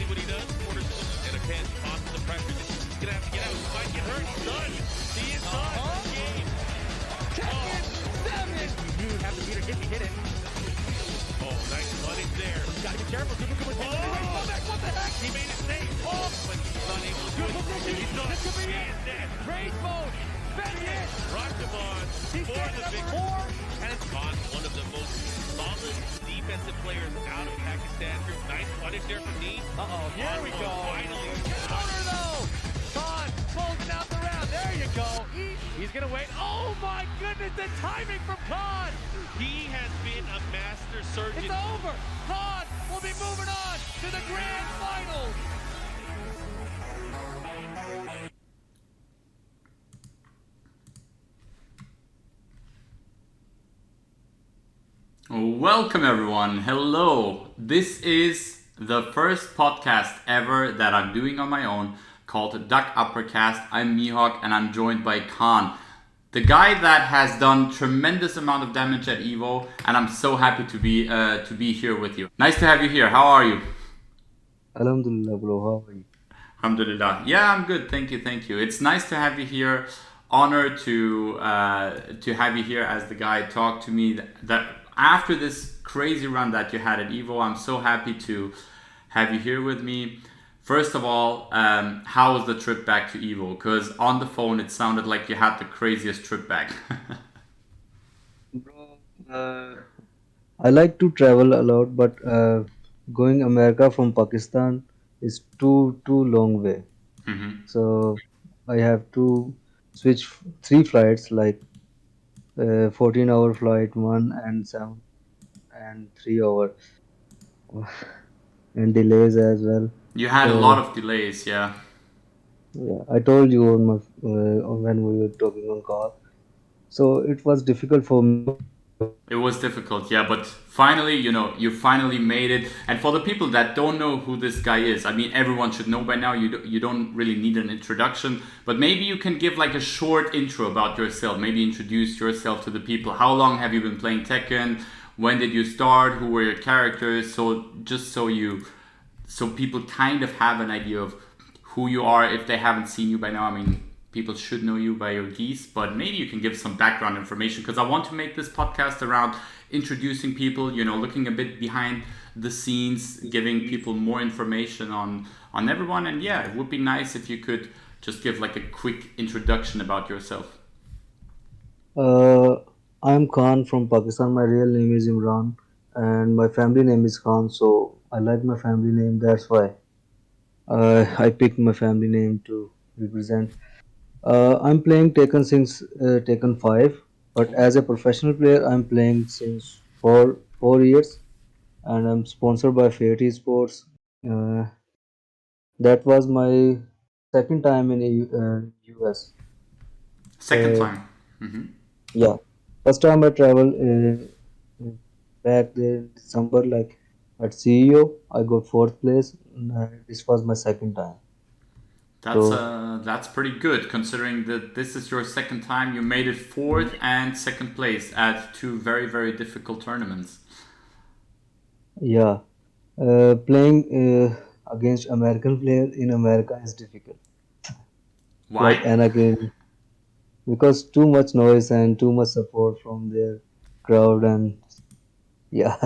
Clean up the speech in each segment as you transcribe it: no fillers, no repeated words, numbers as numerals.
see what he does. Quarters and again, causes the pressure. He's gonna have to get out. He might get hurt. He's done. He is done. Game. Tekken 7! You have the meter hit it. Oh, nice running there. Gotta be careful. What the heck? He made it safe. Oh, but he's unable to do it. He's done. This could be He it. is dead. Raise mode. Feng it. Rakdaman He's for got the number victory. 4. And it's gone. One of the most solid defensive players out of Pakistan. Nice punish there from Dean. Uh-oh, here we go. Finally. Counter though. Khan closing out the round. There you go. He's gonna wait. Oh my goodness, the timing from Khan. He has been a master surgeon. It's over. Khan will be moving on to the grand finals. Welcome everyone. Hello. This is the first podcast ever that I'm doing on my own called UPPERCAST. I'm Mihawk and I'm joined by Khan, the guy that has done tremendous amount of damage at EVO, and I'm so happy to be here with you. Nice to have you here. How are you? Alhamdulillah, bro. How are you? Alhamdulillah. Yeah, I'm good. Thank you. It's nice to have you here. Honored to have you here as the guy talk to me that after this crazy run that you had at EVO. I'm so happy to have you here with me. First of all, how was the trip back to EVO? Because on the phone it sounded like you had the craziest trip back. Bro, I like to travel a lot, but going America from Pakistan is too long way. Mhm. So I have to switch 3 flights, like 14-hour flight, 1 and 7 and 3 hour, and delays as well. You had a lot So of delays, yeah. yeah, I told you on my when we were talking on call. So it was difficult for me. It was difficult, yeah, but finally, you finally made it. And for the people that don't know who this guy is, I mean, everyone should know by now. You don't really need an introduction, but maybe you can give like a short intro about yourself. Maybe introduce yourself to the people. How long have you been playing Tekken? When did you start? Who were your characters? So just so people kind of have an idea of who you are if they haven't seen you by now. I mean, people should know you by your geese, but maybe you can give some background information, because I want to make this podcast around introducing people, looking a bit behind the scenes, giving people more information on everyone. And yeah, it would be nice if you could just give like a quick introduction about yourself. Uh, I'm Khan from Pakistan. My real name is Imran, and my family name is Khan. So I like my family name. That's why I picked my family name to represent. I'm playing Taken since Taken 5, but as a professional player, I'm playing since 4 years, and I'm sponsored by Fate Esports. Uh, that was my second time in US. Second Uh, time. Hmm. yeah, first time I traveled back there in December, like at CEO, I got fourth place. This was my second time. So That's pretty good, considering that this is your second time. You made it fourth and second place at two very, very difficult tournaments. yeah, playing against American player in America is difficult. Like Why? Anakin, because too much noise and too much support from their crowd, and yeah.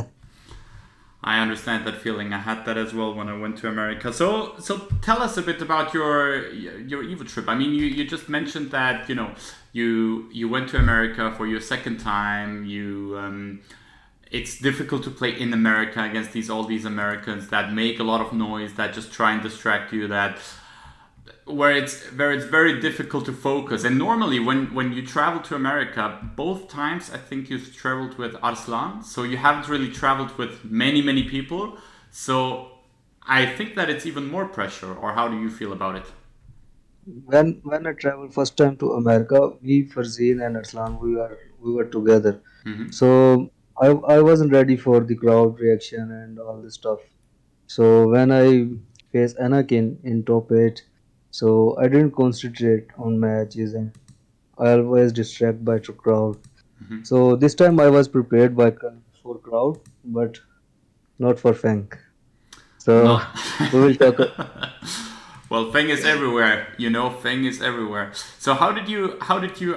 I understand that feeling. I had that as well when I went to America. So tell us a bit about your EVO trip. I mean, you just mentioned that you went to America for your second time. It's difficult to play in America against all these Americans that make a lot of noise, that just try and distract you, that where it's very difficult to focus. And normally when you travel to America, both times I think you've traveled with Arslan, so you haven't really traveled with many people. So I think that it's even more pressure. Or how do you feel about it? When I traveled first time to America, we Farzeen and Arslan, we were together. Hmm. So I wasn't ready for the crowd reaction and all this stuff. So when I faced Anakin in top 8, so I didn't concentrate on matches, and I always distract by the crowd. So this time I was prepared for crowd, but not for Feng. So No. we will talk. Well, Feng is everywhere, you know. Feng is everywhere. So how did you?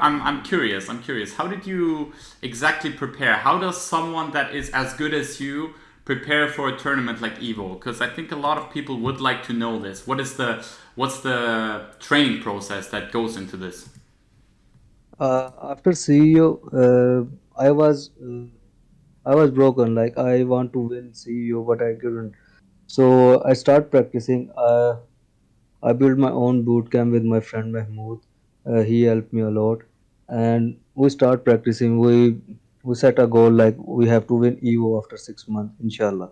I'm curious. I'm curious. How did you exactly prepare? How does someone that is as good as you prepare for a tournament like EVO? Because I think a lot of people would like to know this. What's the training process that goes into this? After CEO, I was broken. Like I want to win CEO, but I couldn't. So I start practicing. I built my own boot camp with my friend Mahmood. He helped me a lot, and we start practicing. We set a goal like we have to win EVO after 6 months, inshallah.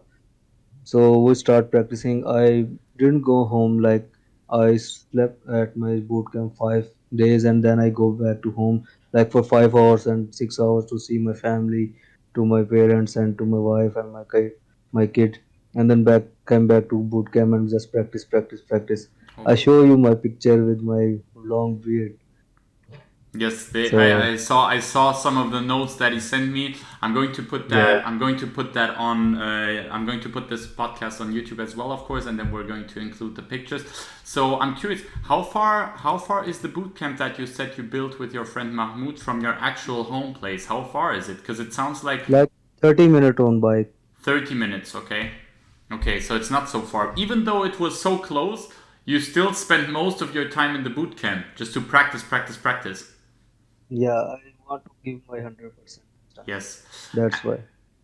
So we start practicing. I didn't go home, like I slept at my boot camp 5 days and then I go back to home like for 5 hours and 6 hours to see my family, to my parents and to my wife and my kid, and then back came back to boot camp and just practice, practice, practice. I Oh. show you my picture with my long beard. Yes, So I saw some of the notes that he sent me. I'm going to put yeah, that. I'm going to put that on. I'm going to put this podcast on YouTube as well, of course, and then we're going to include the pictures. So I'm curious, how far is the boot camp that you said you built with your friend Mahmoud from your actual home place? How far is it? Because it sounds like like 30 minute on bike. 30 minutes. Okay, okay, so it's not so far. Even though it was so close, you still spent most of your time in the boot camp just to practice, practice, practice. Yeah, I want to give my 100% this time. Yes. That's why.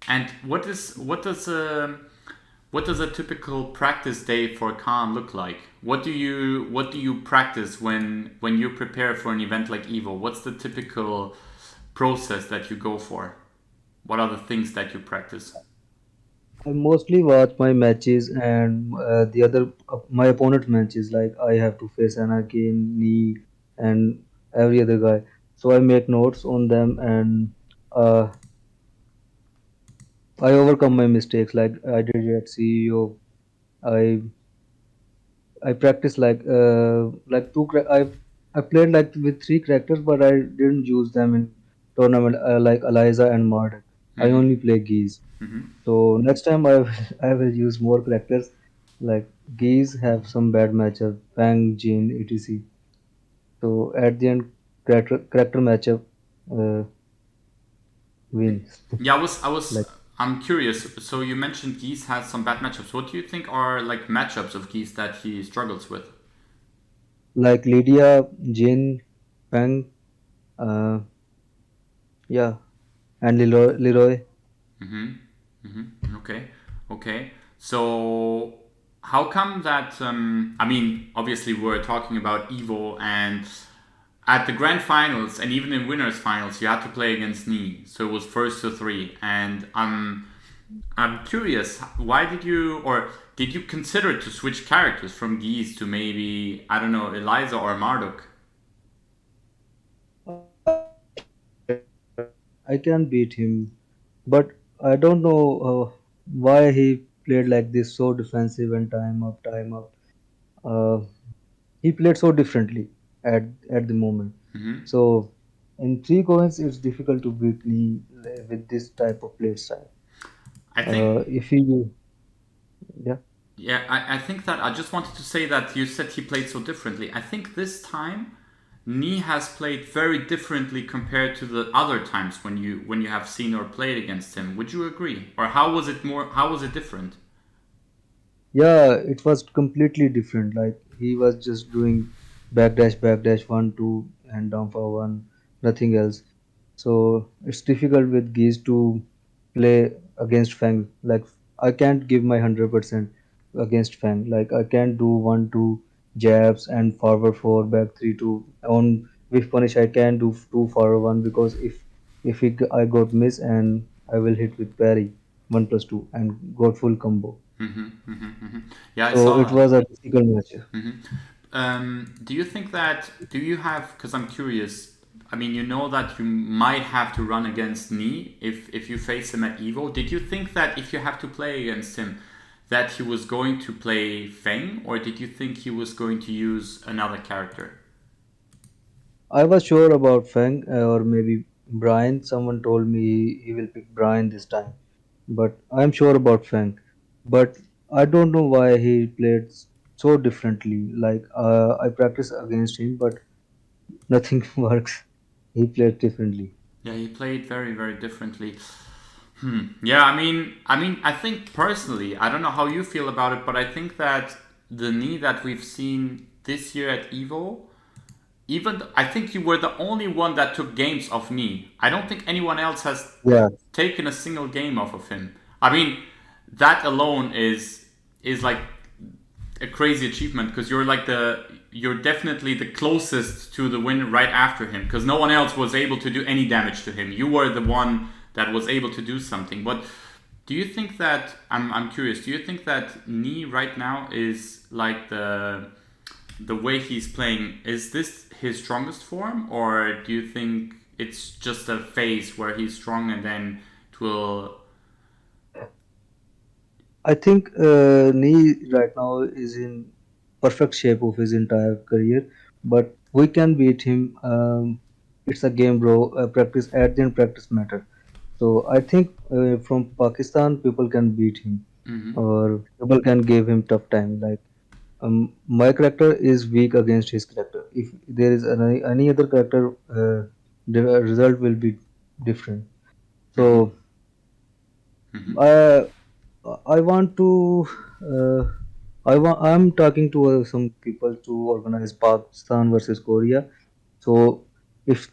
And what does a typical practice day for Khan look like? What do you practice when you prepare for an event like Evo? What's the typical process that you go for? What are the things that you practice? I mostly watch my matches and the other my opponent matches. Like I have to face Anarchy, Knee, and every other guy. So I make notes on them and uh, I overcome my mistakes. Like I did at CEO. I I practice like I played like with three characters, but I didn't use them in tournament like Eliza and Marduk. I Mm-hmm. only play Geese. Mm-hmm. So next time I will use more characters. Like Geese have some bad matchup, Fang, Jin, etc. So at the end, character matchup uh, wins. Yeah, I was Like I'm curious. So you mentioned Geese has some bad matchups. What do you think are like matchups of Geese that he struggles with? like Lydia, Jin, Fang, uh, yeah, and Leroy. Mm-hmm. Mm-hmm. Okay. Okay. So how come that? I mean, obviously we're talking about Evo, and at the grand finals and even in winners finals, you had to play against Knee. So it was first to three, and I'm curious. Why did you or did you consider to switch characters from Geese to maybe I don't know Eliza or Marduk? I can beat him, but I don't know why he played like this, so defensive and time up. Uh, he played so differently at at the moment. Mm-hmm. So in three coins, it's difficult to beat me with this type of play style. I think If you, yeah, Yeah, I think that I just wanted to say that you said he played so differently. I think this time Ni has played very differently compared to the other times when you have seen or played against him. Would you agree? Or how was it different? yeah, it was completely different. Like he was just doing back dash one two and down for one, nothing else. So it's difficult with Geese to play against Fang. Like I can't give my 100% against Fang. Like I can't do one two jabs and forward four back three two on with punish. I can do two forward one because I got miss and I will hit with parry 1+2 and got full combo. Yeah, I So it saw. was a difficult match. Do you think that do you have? Because I'm curious. I mean, you know that you might have to run against Ni if you face him at Evo. Did you think that if you have to play against him, that he was going to play Feng, or did you think he was going to use another character? I was sure about Feng or maybe Brian. Someone told me he will pick Brian this time, but I'm sure about Feng. But I don't know why he played so differently. Like I practice against him, but nothing works. He played differently. Yeah, he played very, very differently. Yeah, I think personally, I don't know how you feel about it, but I think that the knee that we've seen this year at EVO, I think you were the only one that took games off knee. I don't think anyone else has Yeah, taken a single game off of him. I mean, that alone is like a crazy achievement because you're definitely the closest to the win right after him because no one else was able to do any damage to him. You were the one that was able to do something. But do you think that I'm curious? Do you think that Knee right now is like the way he's playing? Is this his strongest form, or do you think it's just a phase where he's strong and then it will? I think Nee right now is in perfect shape of his entire career, but we can beat him. It's a game, bro. Practice at the end, practice matter. So I think from Pakistan, people can beat him, Mhm. or people can give him tough time. Like my character is weak against his character. If there is any other character, the result will be different. Mhm. So Mhm. I I want to. Uh, I'm talking to some people to organize Pakistan versus Korea. So if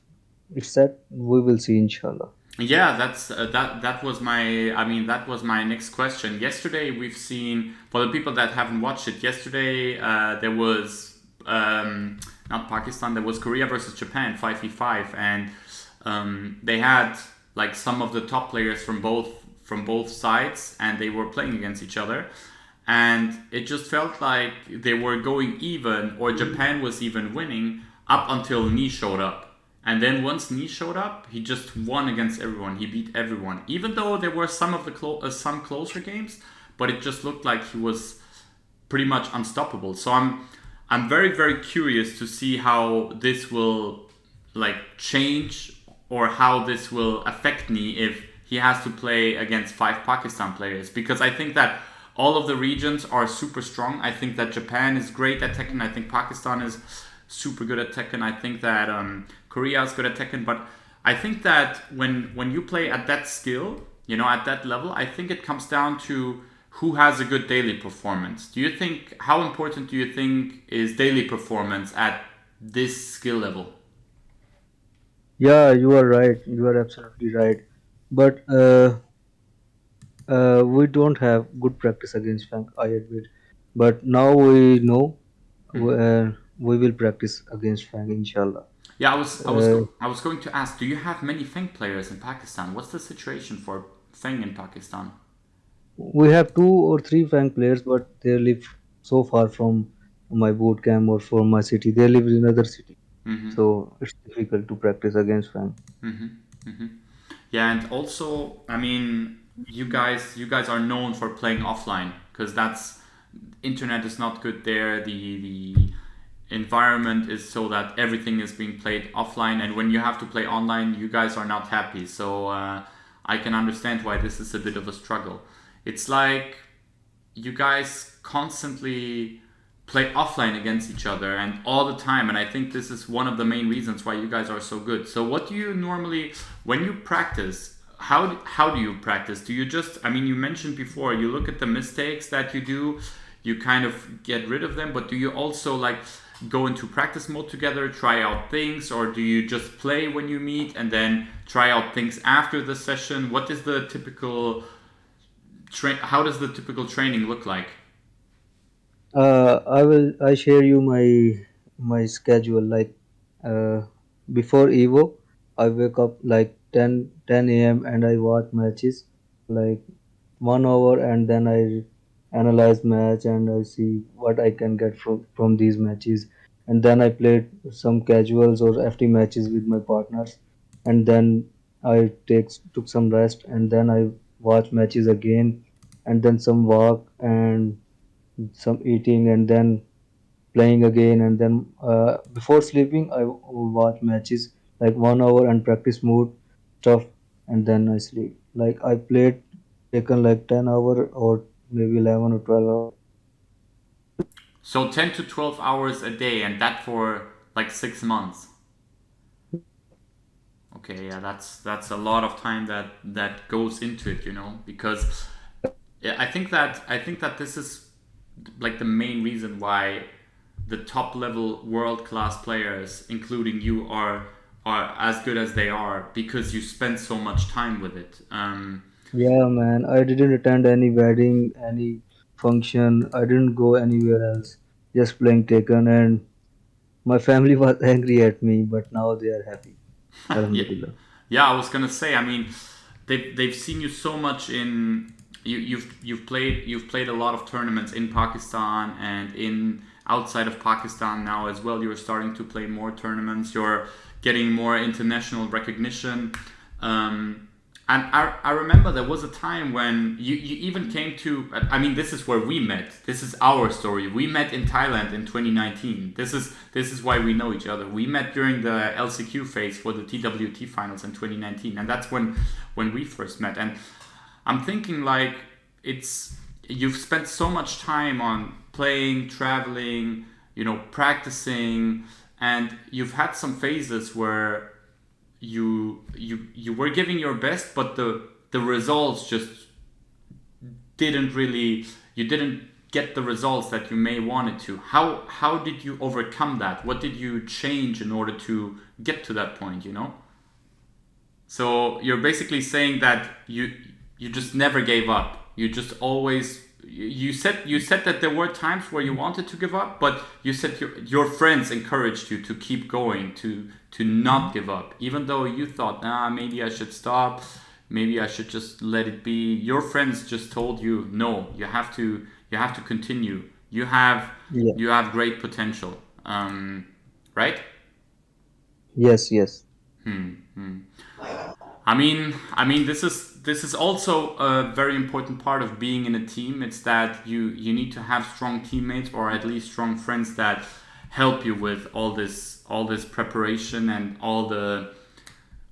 it's set, we will see, inshallah. Yeah, that was my that was my next question. Yesterday we've seen for the people that haven't watched it. Yesterday there was not Pakistan. There was Korea versus Japan 5v5, and they had like some of the top players from both sides, and they were playing against each other, and it just felt like they were going even, or Japan was even winning up until Ni showed up. And then once Ni showed up, he just won against everyone. He beat everyone, even though there were some of the some closer games. But it just looked like he was pretty much unstoppable. So I'm very very curious to see how this will like change or how this will affect me if he has to play against five Pakistan players because I think that all of the regions are super strong. I think that Japan is great at Tekken. I think Pakistan is super good at Tekken. I think that Korea is good at Tekken. But I think that when you play at that skill, you know, at that level, I think it comes down to who has a good daily performance. Do you think how important do you think is daily performance at this skill level? Yeah, you are right. You are absolutely right. But we don't have good practice against Fang, I admit. But now we know we will practice against Fang, inshallah. Yeah, Uh, I was going to ask, do you have many Feng players in Pakistan? What's the situation for Feng in Pakistan? we have two or three Fang players, but they live so far from my boot camp or from my city. They live in another city, so it's difficult to practice against Fang. Yeah, and also, you guys are known for playing offline because that's internet is not good there. The environment is so that everything is being played offline, and when you have to play online, you guys are not happy. So I can understand why this is a bit of a struggle. It's like you guys constantly play offline against each other and all the time, and I think this is one of the main reasons why you guys are so good. So what do you normally when you practice, how do you practice? Do you just, you mentioned before you look at the mistakes that you do, you kind of get rid of them, but do you also like go into practice mode together, try out things, or do you just play when you meet and then try out things after the session? What is the typical how does the typical training look like? I share you my schedule. Like uh, before Evo, I wake up like 10 a.m. and I watch matches like 1 hour, and then I analyze match and I see what I can get from these matches, and then I played some casuals or FT matches with my partners, and then I took some rest, and then I watch matches again, and then some walk and some eating, and then playing again, and then before sleeping I watch matches like 1 hour and practice mode stuff, and then I sleep. Like I played taken like 10 hour or maybe 11 or 12 hours. So 10 to 12 hours a day, and that for like 6 months. Okay, yeah, that's a lot of time that goes into it, because yeah, I think that this is like the main reason why the top level world class players, including you, are as good as they are because you spend so much time with it. Yeah, man, I didn't attend any wedding, any function. I didn't go anywhere else. Just playing Taken, and my family was angry at me, but now they are happy. Yeah, Alhamdulillah. yeah. I was gonna say. I mean, they've seen you so much in you've played a lot of tournaments in Pakistan and in outside of Pakistan now as well. You're starting to play more tournaments. You're getting more international recognition. And I remember there was a time when you even came to. I mean, this is where we met. This is our story. We met in Thailand in 2019. This is why we know each other. We met during the LCQ phase for the TWT finals in 2019, and that's when we first met. And I'm thinking like it's you've spent so much time on playing, traveling, practicing, and you've had some phases where you were giving your best, but the results just didn't really you didn't get the results that you may wanted to. How did you overcome that? What did you change in order to get to that point? So you're basically saying that you just never gave up. You just always you said that there were times where you wanted to give up, but you said your friends encouraged you to keep going, to not give up, even though you thought, maybe I should stop, maybe I should just let it be. Your friends just told you, no, you have to continue. You have Yeah. you have great potential, right? Yes, yes. I mean, this is also a very important part of being in a team. It's that you need to have strong teammates or at least strong friends that help you with all this preparation and all the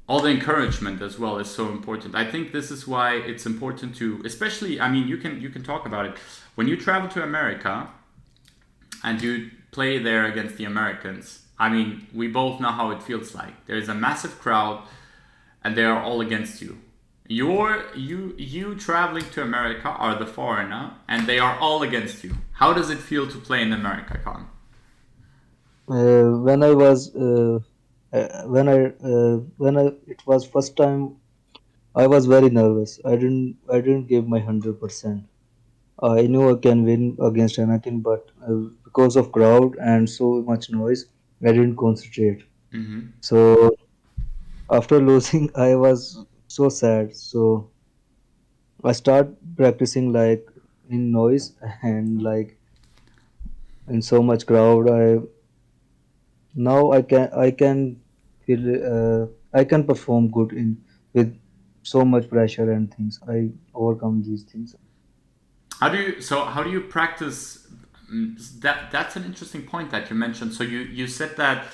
encouragement as well is so important. I think this is why it's important to, especially. I mean, you can talk about it when you travel to America and you play there against the Americans. I mean, we both know how it feels like. There is a massive crowd and they are all against you. You traveling to America are the foreigner, and they are all against you. How does it feel to play in America, Khan? When I was when I it was first time, I was very nervous. I didn't give my 100%. I knew I can win against Anakin, but because of crowd and so much noise, I didn't concentrate. So after losing, I was so sad. So I start practicing like in noise and like in so much crowd. I now I can feel I can perform good in with so much pressure and things. I overcome these things. How do you practice? That's an interesting point that you mentioned. So you said that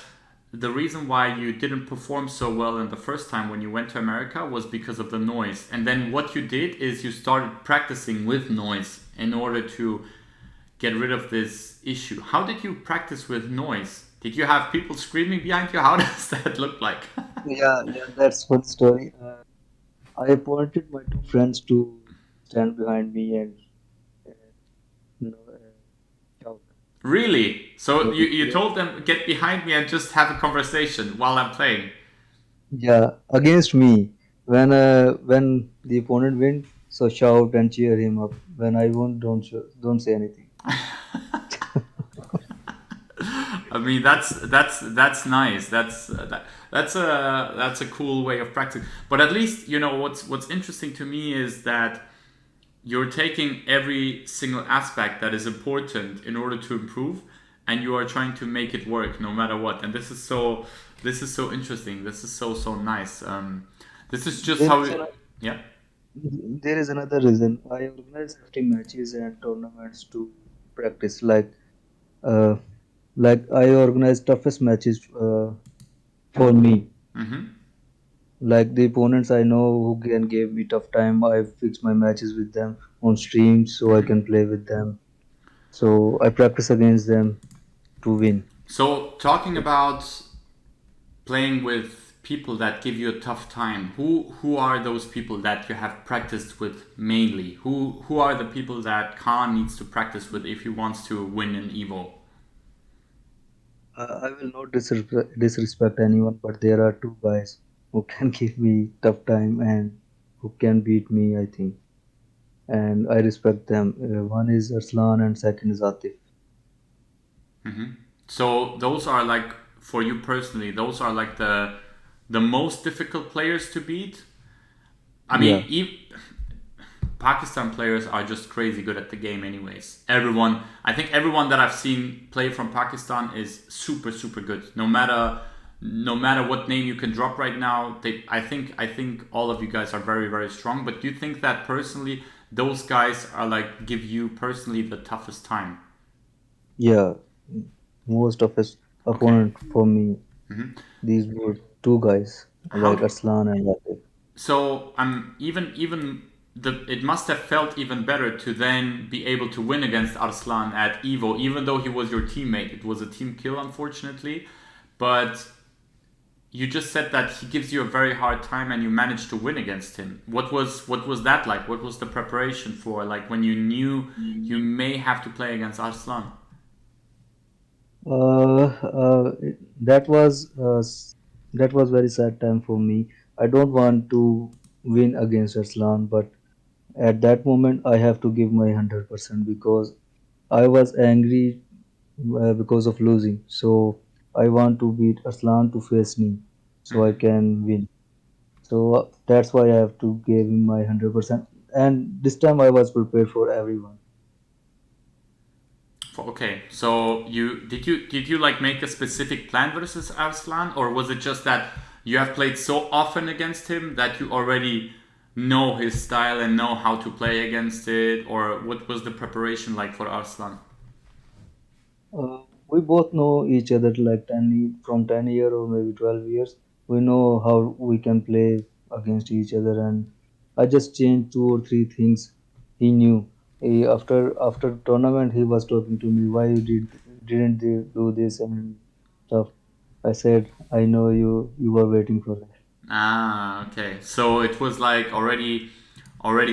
the reason why you didn't perform so well in the first time when you went to America was because of the noise. And then what you did is you started practicing with noise in order to get rid of this issue. How did you practice with noise? Did you have people screaming behind you? How does that look like? Yeah, yeah, that's one story. I appointed my two friends to stand behind me and uh, shout. Really? So So you yeah, told them get behind me and just have a conversation while I'm playing. yeah, against me. When the opponent win, so shout and cheer him up. When I won, don't say anything. I mean, that's nice. That's a cool way of practicing. But at least what's interesting to me is that you're taking every single aspect that is important in order to improve, and you are trying to make it work no matter what. And this is so interesting. This is so nice. This is just There how is it, another, yeah. there is another reason. I organize 50 matches and tournaments to practice. Uh, like I organize toughest matches for me. Like the opponents I know who can give me tough time, I fix my matches with them on stream so I can play with them. So I practice against them to win. So talking about playing with people that give you a tough time, who are those people that you have practiced with mainly? Who are the people that Khan needs to practice with if he wants to win an Evo? I will not disrespect anyone, but there are two guys who can give me tough time and who can beat me, I think. And I respect them. One is Arslan and second is Atif. So those are like, for you personally, those are like the most difficult players to beat. I mean, Yeah, Pakistan players are just crazy good at the game, anyways. I think everyone that I've seen play from Pakistan is super, super good. No matter what name you can drop right now, I think all of you guys are very, very strong. But do you think that personally, those guys are like give you personally the toughest time? yeah. Most of his Okay. opponent for me, these were two guys How like do, Arslan and Atif. so even it must have felt even better to then be able to win against Arslan at Evo, even though he was your teammate. It was a team kill, unfortunately, but you just said that he gives you a very hard time and you managed to win against him. What was that like? What was the preparation for, like, when you knew you may have to play against Arslan? That was that was very sad time for me. I don't want to win against Arslan, but at that moment I have to give my 100% because I was angry because of losing. So I want to beat Arslan to face me, so I can win. So that's why I have to give him my 100%. And this time I was prepared for everyone. Okay, so you like make a specific plan versus Arslan, or was it just that you have played so often against him that you already know his style and know how to play against it, or what was the preparation like for Arslan? We both know each other like from 10 year or maybe 12 years. We know how we can play against each other, and I just changed two or three things he knew. After tournament, he was talking to me, why you didn't you do this and stuff. I said, I know you were waiting for that. Ah, okay. So it was like already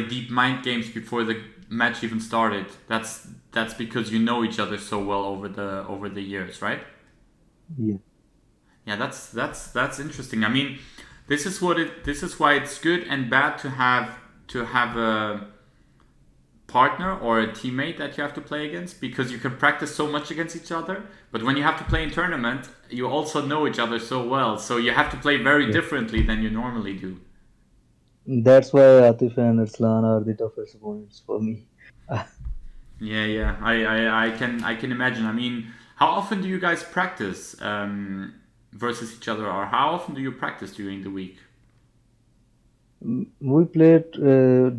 deep mind games before the match even started. That's because you know each other so well over the years, right? Yeah. Yeah, that's interesting. I mean, this is why it's good and bad to have a partner or a teammate that you have to play against, because you can practice so much against each other, but when you have to play in tournament, you also know each other so well. So you have to play very Yeah. differently than you normally do. That's why Atif and Arslan are the toughest opponents for me. Yeah, yeah. I can imagine. I mean, how often do you guys practice versus each other, or how often do you practice during the week? We played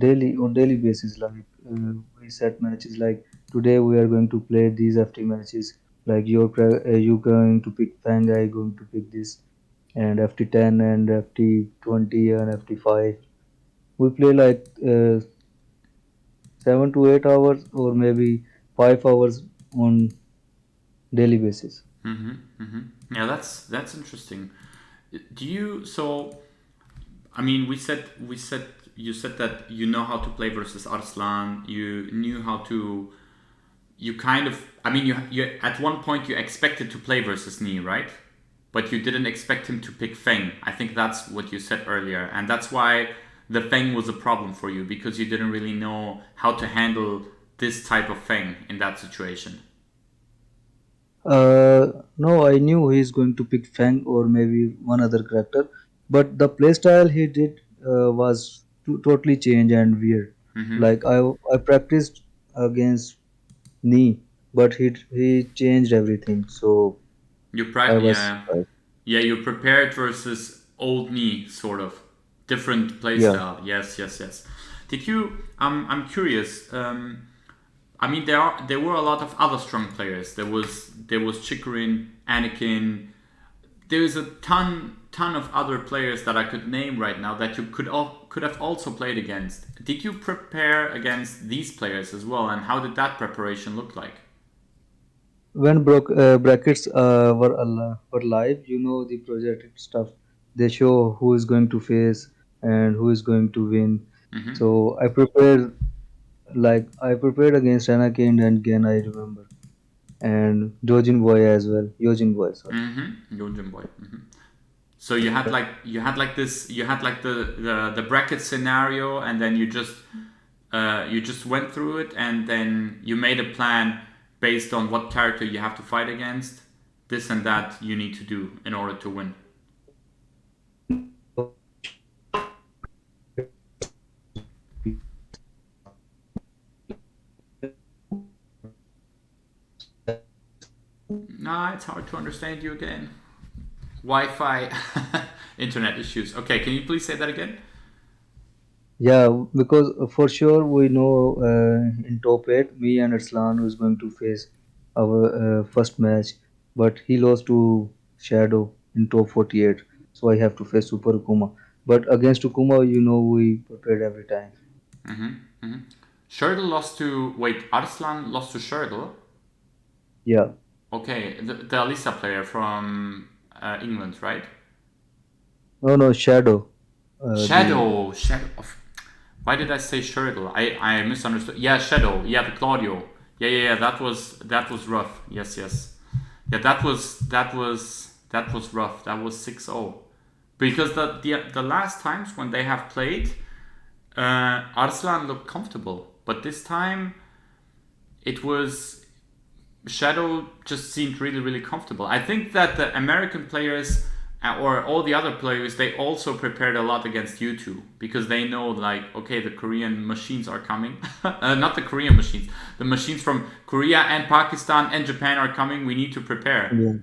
daily on daily basis. Like we set matches. Like today we are going to play these FT matches. Like you going to pick Feng, I going to pick this, and FT10 and FT20 and FT5. We play like 7 to 8 hours or maybe 5 hours on daily basis. Yeah, that's interesting. Do you so? I mean, we said you said that you know how to play versus Arslan. You knew how to. You kind of. I mean, you at one point you expected to play versus Ni, right? But you didn't expect him to pick Feng. I think that's what you said earlier, and that's why the Feng was a problem for you, because you didn't really know how to handle this type of Feng in that situation. No, I knew he's going to pick Fang or maybe one other character, but the playstyle he did was totally changed and weird. Like I practiced against Knee, but he changed everything. So I was Yeah, surprised. yeah. You prepared versus old me, sort of different Yeah. playstyle. Yes, yes, yes. Did you? I'm curious. I mean, there were a lot of other strong players. There was Chikarin, Anakin. There is a ton of other players that I could name right now that you could have also played against. Did you prepare against these players as well, and how did that preparation look like? When brackets were live, you know, the projected stuff, they show who is going to face and who is going to win. So I prepared against Anakin and Gen, I remember, and Dojin Boy as well. Yojin Boy, sorry. Yojin boy. So you had like the bracket scenario, and then you just went through it, and then you made a plan based on what character you have to fight against. This and that you need to do in order to win. Nah, it's hard to understand you again. Wi-Fi internet issues. Okay, can you please say that again? Yeah, because for sure we know in top 8, me and Arslan was going to face our first match, but he lost to Shadow in top 48. So I have to face Super Ukuma. But against Ukuma, you know, we prepared every time. Sherdle lost to Arslan lost to Sherdle. Yeah. Okay, the Alisa player from England, right? No, no, Shadow. The Shadow. Why did I say Sherdle? I misunderstood. Yeah, Shadow. Yeah, the Claudio. Yeah. That was rough. Yes. Yeah, that was rough. That was 6-0. Because the last times when they have played, Arslan looked comfortable, but this time it was Shadow just seemed really, really comfortable. I think that the American players or all the other players, they also prepared a lot against you two because they know, like, okay, the Korean machines are coming. Not the Korean machines, the machines from Korea and Pakistan and Japan are coming. We need to prepare. yeah,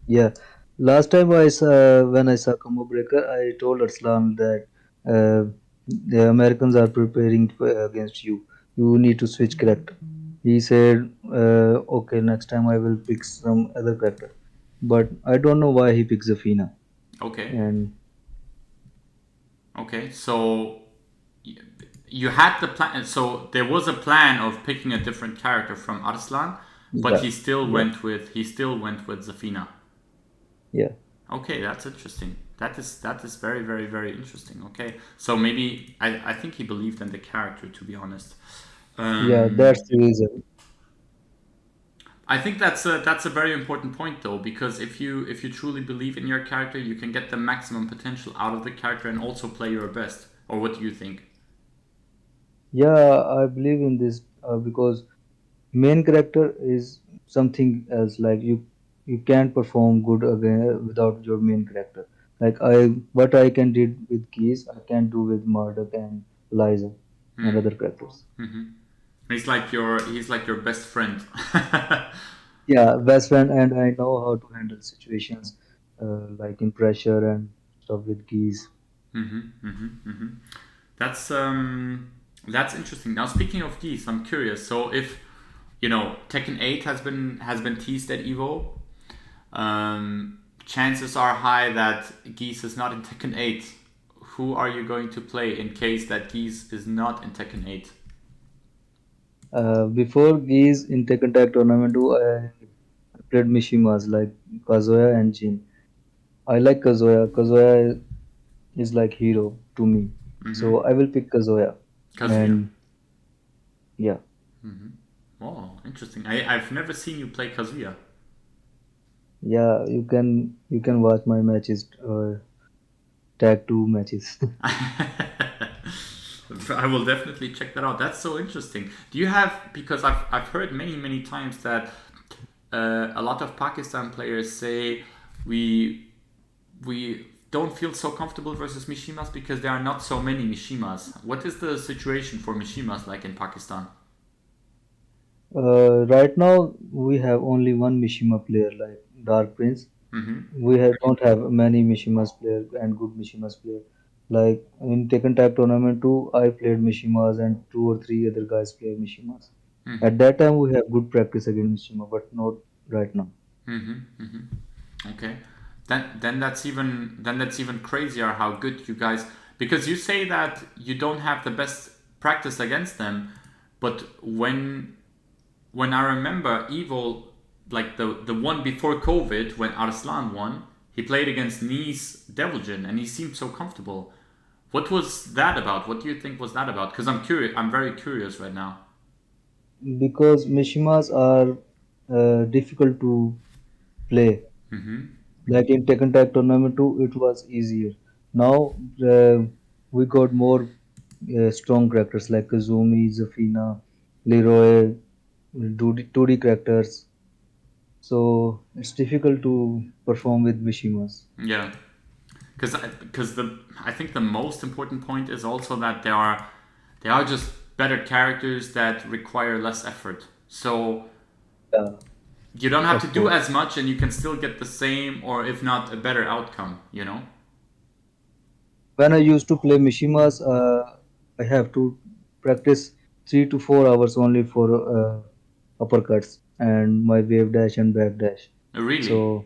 yeah. Last time when I saw Combo Breaker, I told Arslan that uh, the Americans are preparing against you. You need to switch character. He said, okay, next time I will pick some other character. But I don't know why he picks Zafina. Okay. And Okay. So you had the plan. So there was a plan of picking a different character from Arslan, but yeah, yeah, he still went with Zafina. yeah, Okay, that's interesting. That is very, very, very interesting. Okay, so maybe I think he believed in the character, to be honest. yeah, Um, that's the reason. I think that's a very important point though, because if you truly believe in your character, you can get the maximum potential out of the character and also play your best. Or what do you think? Yeah, I believe in this because main character is something else. Like you can't perform good again without your main character. Like what I can did with Keys, I can do with Marduk and Liza and other characters. He's like your best friend. Yeah, best friend, and I know how to handle situations like in pressure and stuff with Keys. That's that's interesting. Now speaking of geese, I'm curious. So if Tekken 8 has been teased at EVO, chances are high that geese is not in Tekken 8. Who are you going to play in case that geese is not in Tekken 8? Before Keys in Tekken Tag Tournament 2, I played Mishimas like Kazuya and Jin. I like Kazuya. Kazuya is like hero to me. So I will pick Kazuya. Kazuya. And yeah, Oh, interesting. I've never seen you play Kazuya. yeah, you can watch my matches, tag two matches. I will definitely check that out. That's so interesting. Do you have, because I've heard many times that a lot of Pakistan players say we we don't feel so comfortable versus Mishimas because there are not so many Mishimas. What is the situation for Mishimas like in Pakistan? Right now we have only one Mishima player like Dark Prince. Don't have many Mishimas player and good Mishimas player. Like in Tekken Tag Tournament 2, I played Mishimas and two or three other guys play Mishimas. At that time we have good practice against Mishima, but not right now. Okay. then that's even crazier how good you guys, because you say that you don't have the best practice against them, but when I remember EVO, like the one before COVID, when Arslan won, he played against Nice Devilgen and he seemed so comfortable. What was that about? What do you think was that about? Because I'm curious. I'm very curious right now. because Mishimas are difficult to play. Like in Tekken Tag Tournament 2, it was easier. Now we got more strong characters like Kazumi, Zafina, Leroy, 2D characters. So it's difficult to perform with Mishimas. Yeah, because the I think the most important point is also that they are just better characters that require less effort. So Yeah, you don't have to of do course. as much, and you can still get the same, or if not, a better outcome. You know. When I used to play Mishimas, I have to practice 3 to 4 hours only for uppercuts and my wave dash and back dash. Really. So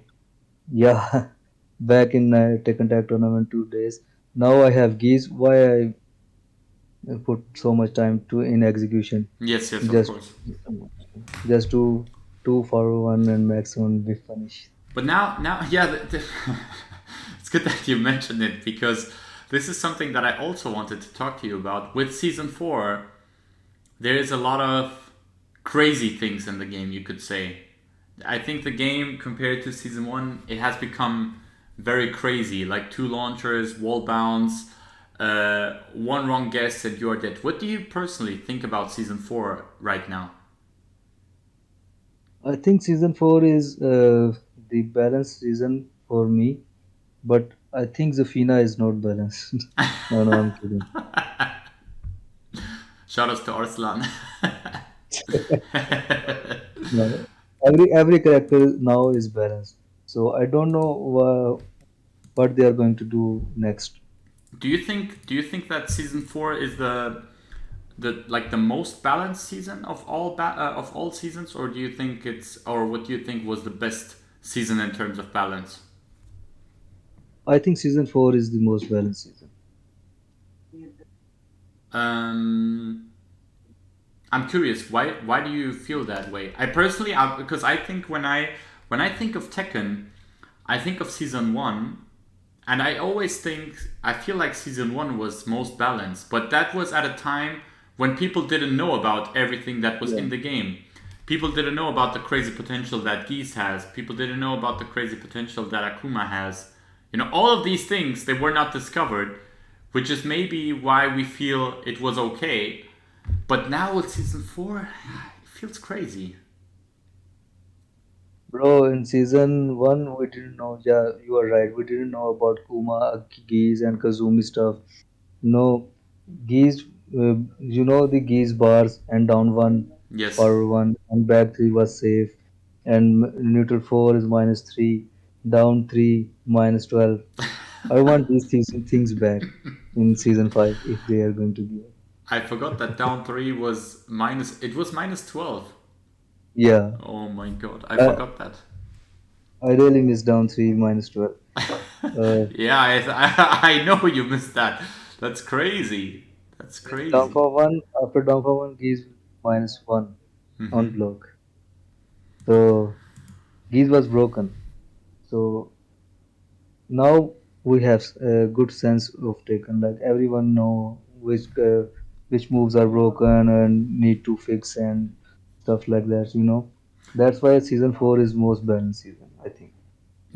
yeah, back in Tekken Tag Tournament 2 days. Now I have geese. Why I put so much time to in execution? Yes. Yes. Of Just course. just do 2 for 1 and max one be finished. But now, yeah, it's good that you mentioned it because this is something that I also wanted to talk to you about. With season 4, there is a lot of crazy things in the game, you could say. I think the game, compared to season 1, it has become very crazy. Like 2 launchers, wall bounce, one wrong guess, and you're dead. What do you personally think about season 4 right now? I think season 4 is the balanced season for me, but I think Zafina is not balanced. No, no, I'm kidding. Shout outs to Arslan. No, every character now is balanced. So I don't know what they are going to do next. Do you think that season 4 is the most balanced season of all seasons, or do you think or what do you think was the best season in terms of balance? I think season 4 is the most balanced season. Um, I'm curious, why do you feel that way? I personally, because I think when I think of Tekken, I think of season 1, and I feel like season 1 was most balanced, but that was at a time when people didn't know about everything that was Yeah. in the game. People didn't know about the crazy potential that Geese has. People didn't know about the crazy potential that Akuma has. All of these things, they were not discovered, which is maybe why we feel it was okay. But now with season 4, it feels crazy. Bro, in season 1, we didn't know. Yeah, you are right. We didn't know about Kuma, Geese, and Kazumi stuff. No, Geese, the Geese bars and down one, Yes. forward one, and back three was safe. And neutral 4 is -3, down 3, -12. I want these things back in season 5 if they are going to be. I forgot that down 3 was -12. Yeah, Oh my god, I I, forgot that. I really miss down 3, -12. Uh, Yeah, I know you missed that. That's crazy. That's down crazy. for one, after down for one, Geese -1 on block. So Geese was broken. So now we have a good sense of taken. Like everyone know which moves are broken and need to fix and stuff like that. That's why season 4 is most balanced season, I think.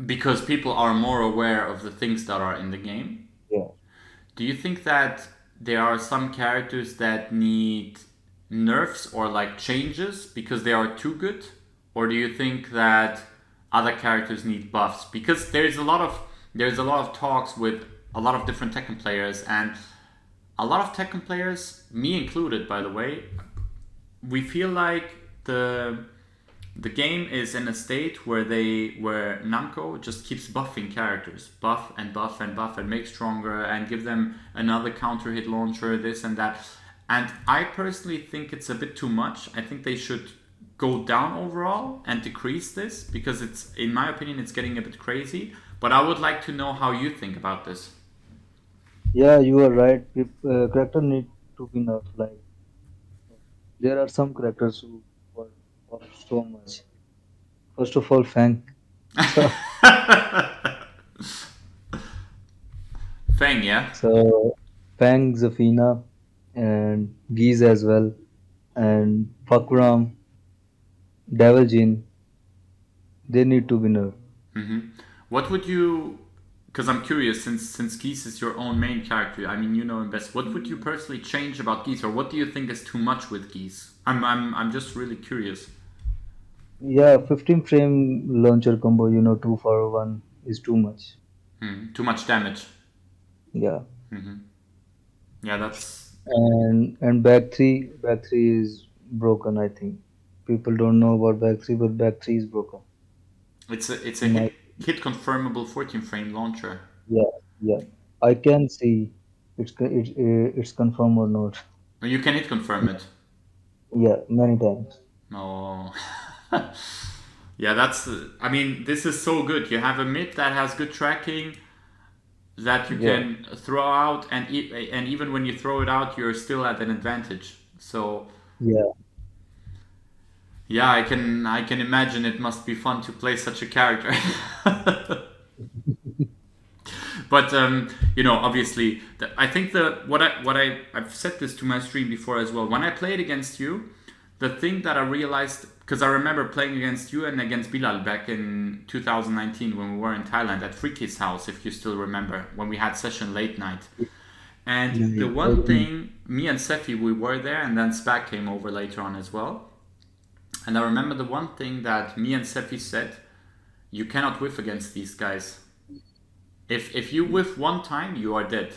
Because people are more aware of the things that are in the game. Yeah. Do you think that there are some characters that need nerfs or like changes because they are too good? Or do you think that other characters need buffs? Because there's a lot of talks with a lot of different Tekken players, and a lot of Tekken players, me included by the way, we feel like the game is in a state where Namco just keeps buffing characters, buff and buff and buff and make stronger and give them another counter hit launcher, this and that. And I personally think it's a bit too much. I think they should go down overall and decrease this because in my opinion, it's getting a bit crazy. But I would like to know how you think about this. Yeah, you are right. Character need to be nerfed. Like there are some characters who were nerfed so much. First of all, Feng. So, Feng, yeah? so Feng, Zafina, and Geese as well, and Pakram, Devil Jin. They need to be nerfed. hmm What would you? Because I'm curious, since Geese is your own main character, I mean, you know him best. What would you personally change about Geese, or what do you think is too much with Geese? I'm just really curious. Yeah, 15 frame launcher combo, 2 for 1 is too much. Too much damage. Yeah. Yeah, that's And back three is broken, I think. People don't know about back three, but back three is broken. it's a In my hit confirmable 14 frame launcher. Yeah, yeah. I can see it's confirmed or not. You can hit confirm it. Yeah, many times. No. Yeah, that's. I mean, this is so good. You have a mid that has good tracking that you Yeah, can throw out, and even when you throw it out, you're still at an advantage. So yeah. yeah, I can imagine it must be fun to play such a character. But obviously, I think I've said this to my stream before as well. When I played against you, the thing that I realized, because I remember playing against you and against Bilal back in 2019 when we were in Thailand at Freaky's house, if you still remember, when we had session late night. Yeah, And the yeah. one thing, me and Sefi, we were there, and then Spack came over later on as well. And I remember the one thing that me and Sefi said: you cannot whiff against these guys. If you whiff one time, you are dead.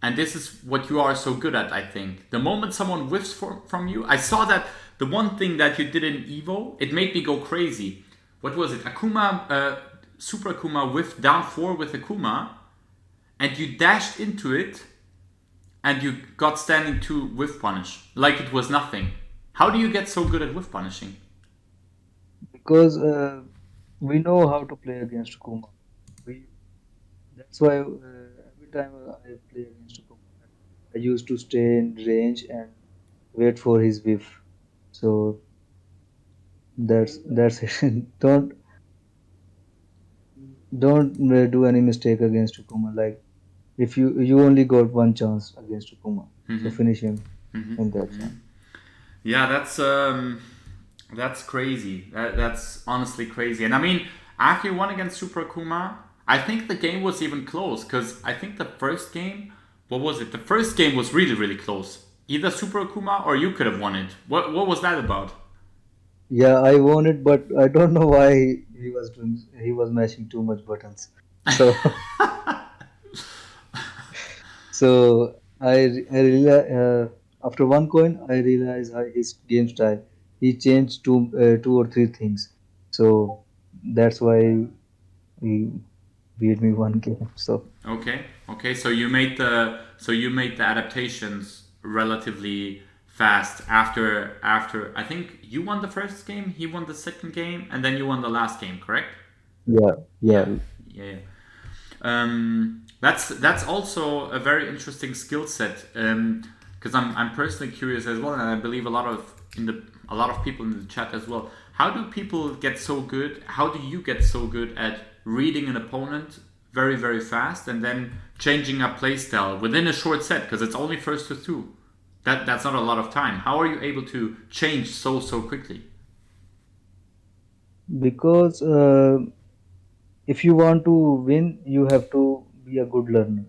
And this is what you are so good at, I think. The moment someone whiffs from you, I saw that the one thing that you did in EVO, it made me go crazy. What was it? Super Akuma whiffed down 4 with Akuma, and you dashed into it, and you got standing 2 whiff punish, like it was nothing. How do you get so good at whiff punishing? Because we know how to play against Kuma. We That's why every time I play against Kuma, I used to stay in range and wait for his whiff. So that's it. Don't do any mistake against Kuma. Like if you only got one chance against Kuma, so finish him in that chance. Yeah, that's crazy. That's honestly crazy. And I mean, after you won against Super Akuma, I think the game was even close, because I think the first game, what was it? The first game was really, really close. Either Super Akuma or you could have won it. What was that about? Yeah, I won it, but I don't know why he was mashing too much buttons. So so I realized after one coin I realized his game style. He changed two or three things. So that's why he beat me one game. So Okay. So you made the adaptations relatively fast after I think you won the first game, he won the second game, and then you won the last game, correct? yeah, Yeah, yeah. yeah. That's also a very interesting skill set. Because I'm personally curious as well, and I believe a lot of people in the chat as well. How do people get so good? How do you get so good at reading an opponent very, very fast and then changing up playstyle within a short set? Because it's only first to 2. That's not a lot of time. How are you able to change so quickly? Because if you want to win, you have to be a good learner.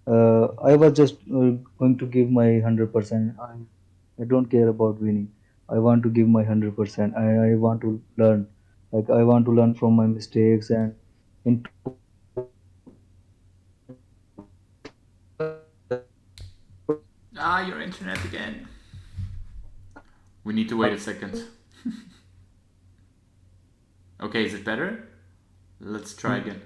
I was just going to give my 100%. I don't care about winning. I want to give my 100%. I want to learn. Like I want to learn from my mistakes, and in Ah, your internet again. We need to wait a second. Okay, is it better? Let's try again.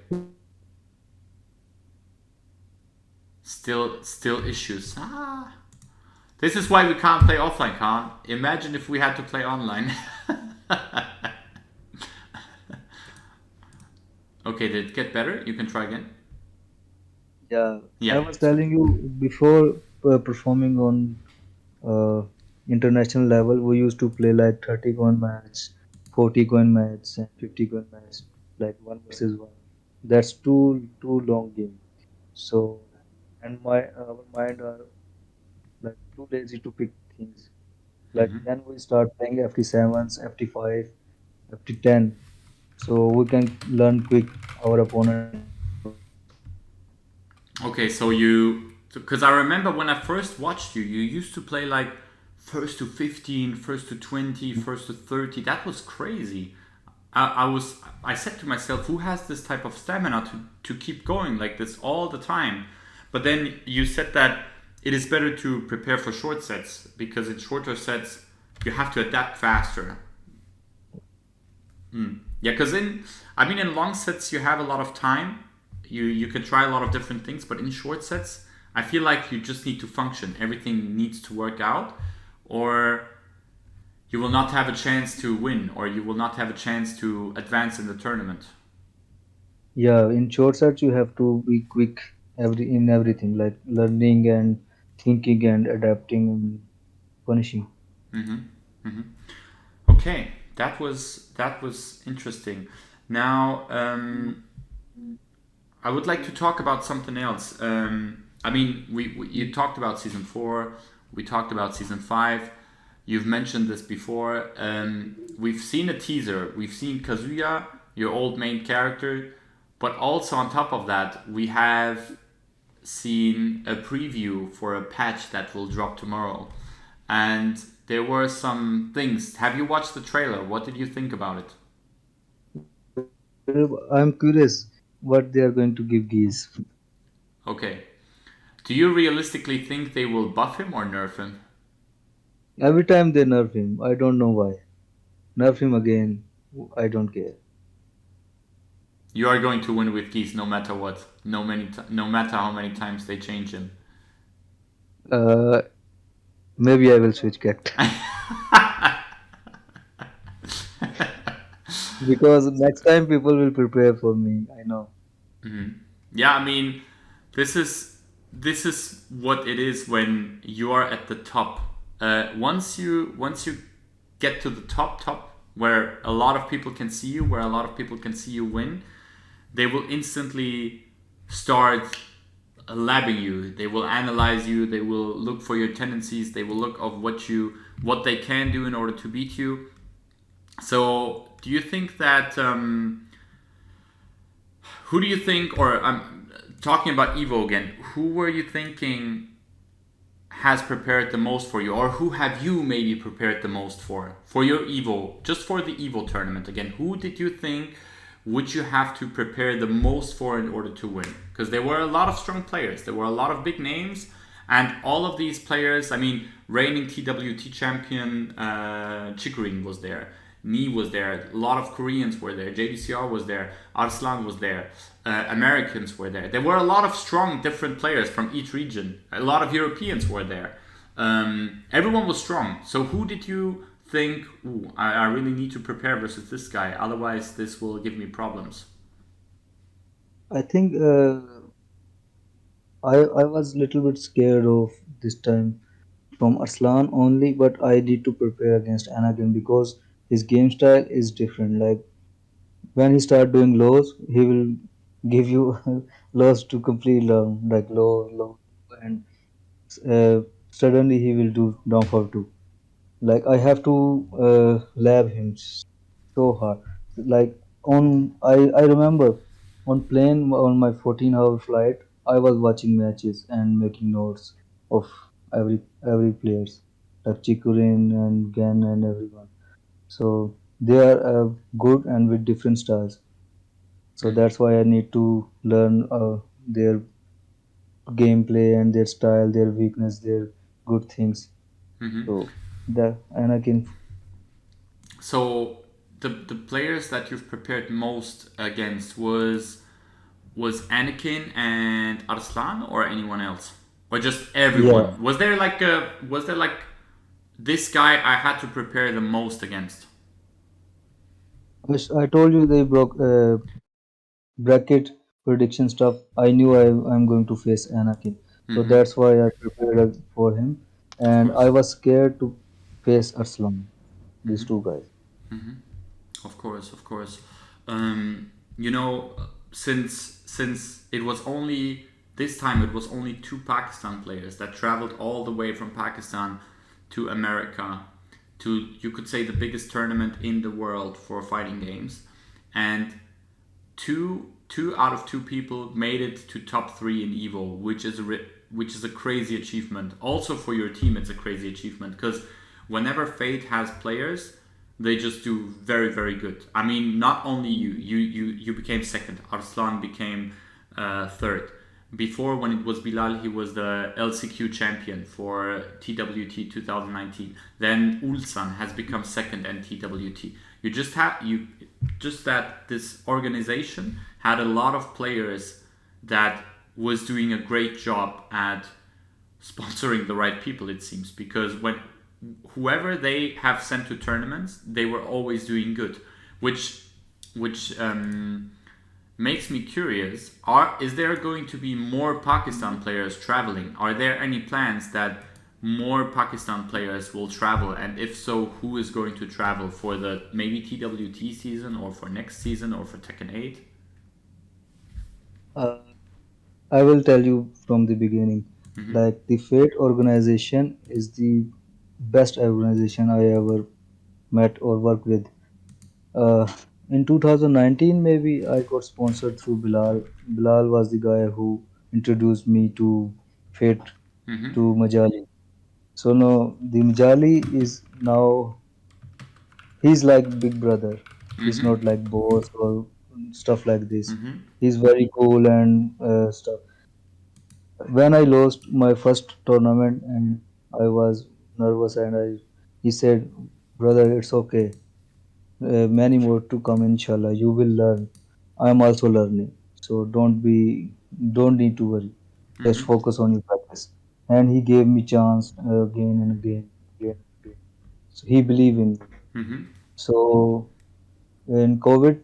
Still issues. Ah. This is why we can't play offline, Khan. Imagine if we had to play online. Okay, did it get better? You can try again. Yeah, I Yeah. was telling you before performing on uh, international level, we used to play like 30 coin match, 40 coin match, and 50 coin match, like one versus one. That's too long game. So, and my our mind are like too lazy to pick things. Like Hmm. then we start playing FT7s, FT5, FT10, so we can learn quick our opponent Okay, so you, because I remember when I first watched you, you used to play like first to 15, first to 20, first to 30. That was crazy. I said to myself, who has this type of stamina to keep going like this all the time? But then you said that it is better to prepare for short sets because in shorter sets you have to adapt faster. Yeah, because I mean, in long sets you have a lot of time. You can try a lot of different things, but in short sets, I feel like you just need to function. Everything needs to work out, or you will not have a chance to win, or you will not have a chance to advance in the tournament. Yeah, in short search you have to be quick in everything like learning and thinking and adapting and punishing. Okay, that was interesting. Now, I would like to talk about something else. I mean, we you talked about season four, we talked about season five. You've mentioned this before. We've seen a teaser. We've seen Kazuya, your old main character, but also on top of that, we have seen a preview for a patch that will drop tomorrow, and there were some things. Have you watched the trailer? What did you think about it? I'm curious what they are going to give Geese. Okay. Do you realistically think they will buff him or nerf him? Every time they nerf him, I don't know why. Nerf him again, I don't care. You are going to win with Geese no matter what. No matter how many times they change him. Uh, Maybe I will switch character because next time people will prepare for me. I know. Yeah, I mean, this is this is what it is when you are at the top. Once you get to the top, where a lot of people can see you, where a lot of people can see you win, they will instantly start labbing you. They will analyze you. They will look for your tendencies. They will look of what they can do in order to beat you. So, do you think that who do you think, or I'm talking about EVO again, who were you thinking has prepared the most for you, or who have you maybe prepared the most for your EVO, just for the EVO tournament again? Who did you think would you have to prepare the most for in order to win? Because there were a lot of strong players, there were a lot of big names, and all of these players, I mean, reigning TWT champion Chickering was there. Ni was there. A lot of Koreans were there. JDCR was there. Arslan was there. Americans were there. There were a lot of strong different players from each region. A lot of Europeans were there. Everyone was strong. So who did you think, ooh, I really need to prepare versus this guy, otherwise this will give me problems? I think I was a little bit scared of this time from Arslan only, but I need to prepare against Anakin because his game style is different. Like when he start doing lows, he will give you lows to complete like low, and uh, suddenly he will do downfall too. Like I have to lab him so hard. Like I remember on plane on my 14-hour flight, I was watching matches and making notes of every players like Chikurin and Gan and everyone. So they are good and with different styles. So that's why I need to learn their gameplay and their style, their weakness, their good things. So the Anakin. So the players that you've prepared most against was Anakin and Arslan or anyone else? Or just Yeah, everyone? Was there like this guy I had to prepare the most against? I told you they broke. bracket prediction stuff, I knew I'm going to face Anakin. So Mm-hmm. that's why I prepared for him. Of And I course. was scared to face Arslan, these Mm-hmm. two guys. Mm-hmm. Of course, of course. You know, since it was only this time, it was only two Pakistan players that traveled all the way from Pakistan to America to, you could say, the biggest tournament in the world for fighting games, and two out of two people made it to top three in EVO, which is a crazy achievement. Also for your team, it's a crazy achievement because whenever Fate has players, they just do very very good. I mean, not only you became second. Arslan became third. Before, when it was Bilal, he was the LCQ champion for TWT 2019. Then Ulsan has become second in TWT. You just that this organization had a lot of players that was doing a great job at sponsoring the right people, it seems, because when whoever they have sent to tournaments, they were always doing good, which makes me curious. Is there going to be more Pakistan players traveling? Are there any plans that more Pakistan players will travel? And if so, who is going to travel for the maybe TWT season or for next season or for Tekken 8? Uh, I will tell you from the beginning. Mm-hmm. Like the Fate organization is the best organization I ever met or worked with. Uh, in 2019, maybe I got sponsored through Bilal. Bilal was the guy who introduced me to Fate, Mm-hmm. to Majali. So no, the Majali is now, he's like big brother. He's Mm-hmm. not like boss or stuff like this. Mm-hmm. He's very cool and stuff. When I lost my first tournament and I was nervous and he said, brother, it's okay. Many more to come, inshallah. You will learn. I am also learning. So don't need to worry. Just Mm-hmm. focus on your practice. And he gave me chance again and again, again and again. So he believed in me. Mm-hmm. So in COVID,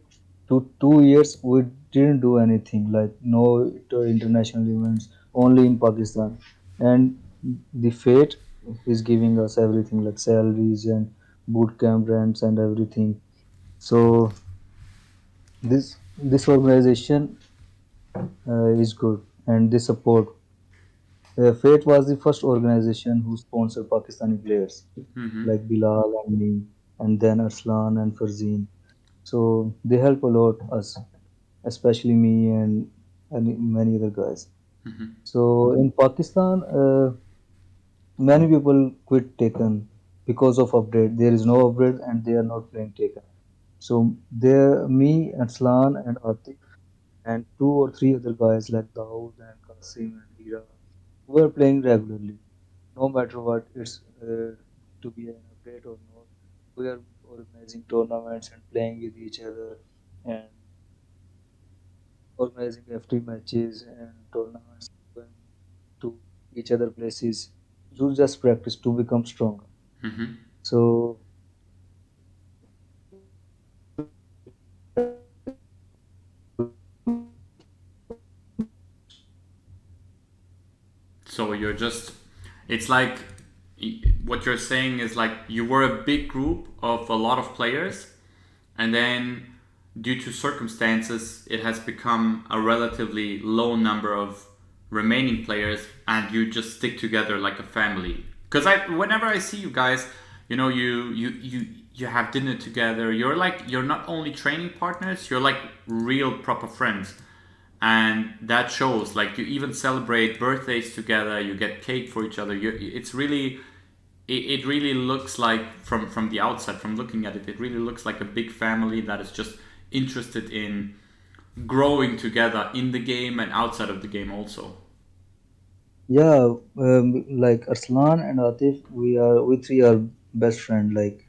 2 years we didn't do anything like no international events, only in Pakistan. And the fate is giving us everything like salaries and boot camp rents and everything. So this organization is good and they support. Fate was the first organization who sponsored Pakistani players Mm-hmm. like Bilal and me, and then Arslan and Farzeen. So they help a lot us, especially me and many other guys. Mm-hmm. So in Pakistan, many people quit Taken because of update. There is no upgrade and they are not playing Taken. So there, me, Arslan and Atif and two or three other guys like Dawood and Qasim and Hira who are playing regularly. No matter what, it's to be an update or not. We are organizing tournaments and playing with each other and organizing FT matches and tournaments, going to each other places. You just practice to become stronger. Mm-hmm. So So you're just, it's like, what you're saying is like you were a big group of a lot of players, and then due to circumstances, it has become a relatively low number of remaining players, and you just stick together like a family. Because whenever I see you guys, you have dinner together. You're not only training partners, you're like real proper friends, and that shows. Like you even celebrate birthdays together. You get cake for each other. It's really, it really looks like from the outside, from looking at it, it really looks like a big family that is just interested in growing together in the game and outside of the game also. yeah, like Arslan and Atif, we three are best friend. Like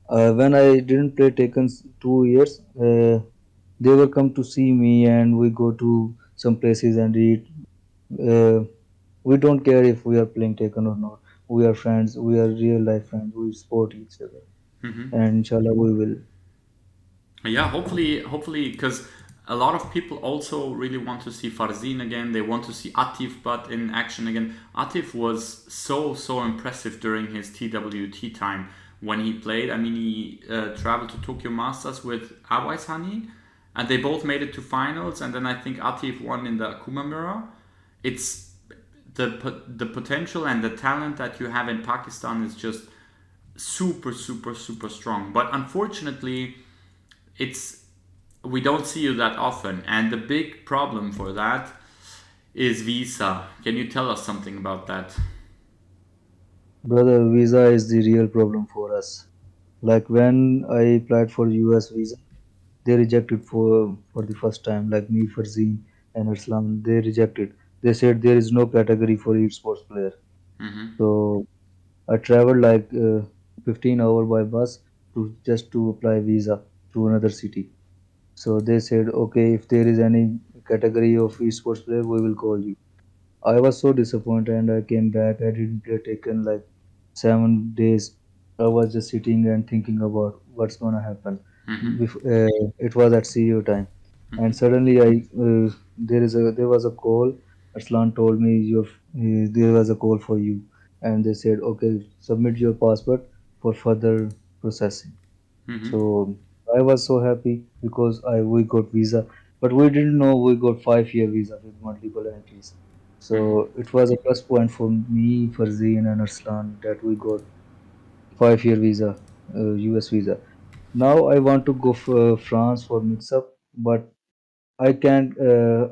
when I didn't play Taken 2 years, they will come to see me and we go to some places and eat. Uh, we don't care if we are playing Taken or not. We are friends. We are real life friends. We support each other, Hmm. and inshallah we will. Yeah, hopefully, because a lot of people also really want to see Farzin again. They want to see Atif but in action again. Atif was so impressive during his TWT time when he played. I mean, he traveled to Tokyo Masters with Awais Hani, and they both made it to finals. And then I think Atif won in the Akuma Mirror. It's the potential and the talent that you have in Pakistan is just super strong. But unfortunately, we don't see you that often, and the big problem for that is visa. Can you tell us something about that? Brother, visa is the real problem for us. Like when I applied for US visa, they rejected for the first time. Like me, Farzeen and Arslan, they rejected. They said there is no category for esports player. Mm-hmm. So I traveled like 15 hour by bus to just to apply visa to another city. So they said, okay, if there is any category of esports player, we will call you. I was so disappointed and I came back. I didn't play Taken like 7 days. I was just sitting and thinking about what's gonna happen. Mm-hmm. It was at CEO time, and Mm-hmm. suddenly there was a call. Arslan told me there was a call for you, and they said, okay, submit your passport for further processing. Mm-hmm. So I was so happy because I we got visa, but we didn't know we got 5 year visa with multiple entries. Mm-hmm. So it was a plus point for me, Farzeen and Arslan that we got 5 year visa, US visa. Now I want to go for France for mix up, but I can't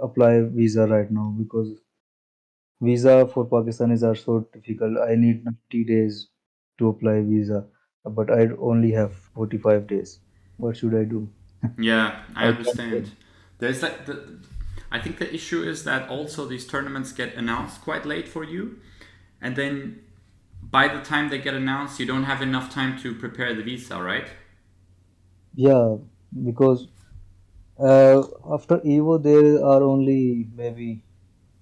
apply visa right now because visa for Pakistanis are so difficult. I need 90 days to apply visa, but I only have 45 days. What should I do? Yeah, I I can't. understand. There's like I think the issue is that also these tournaments get announced quite late for you, and then by the time they get announced, you don't have enough time to prepare the visa, right? Yeah, because after EVO there are only maybe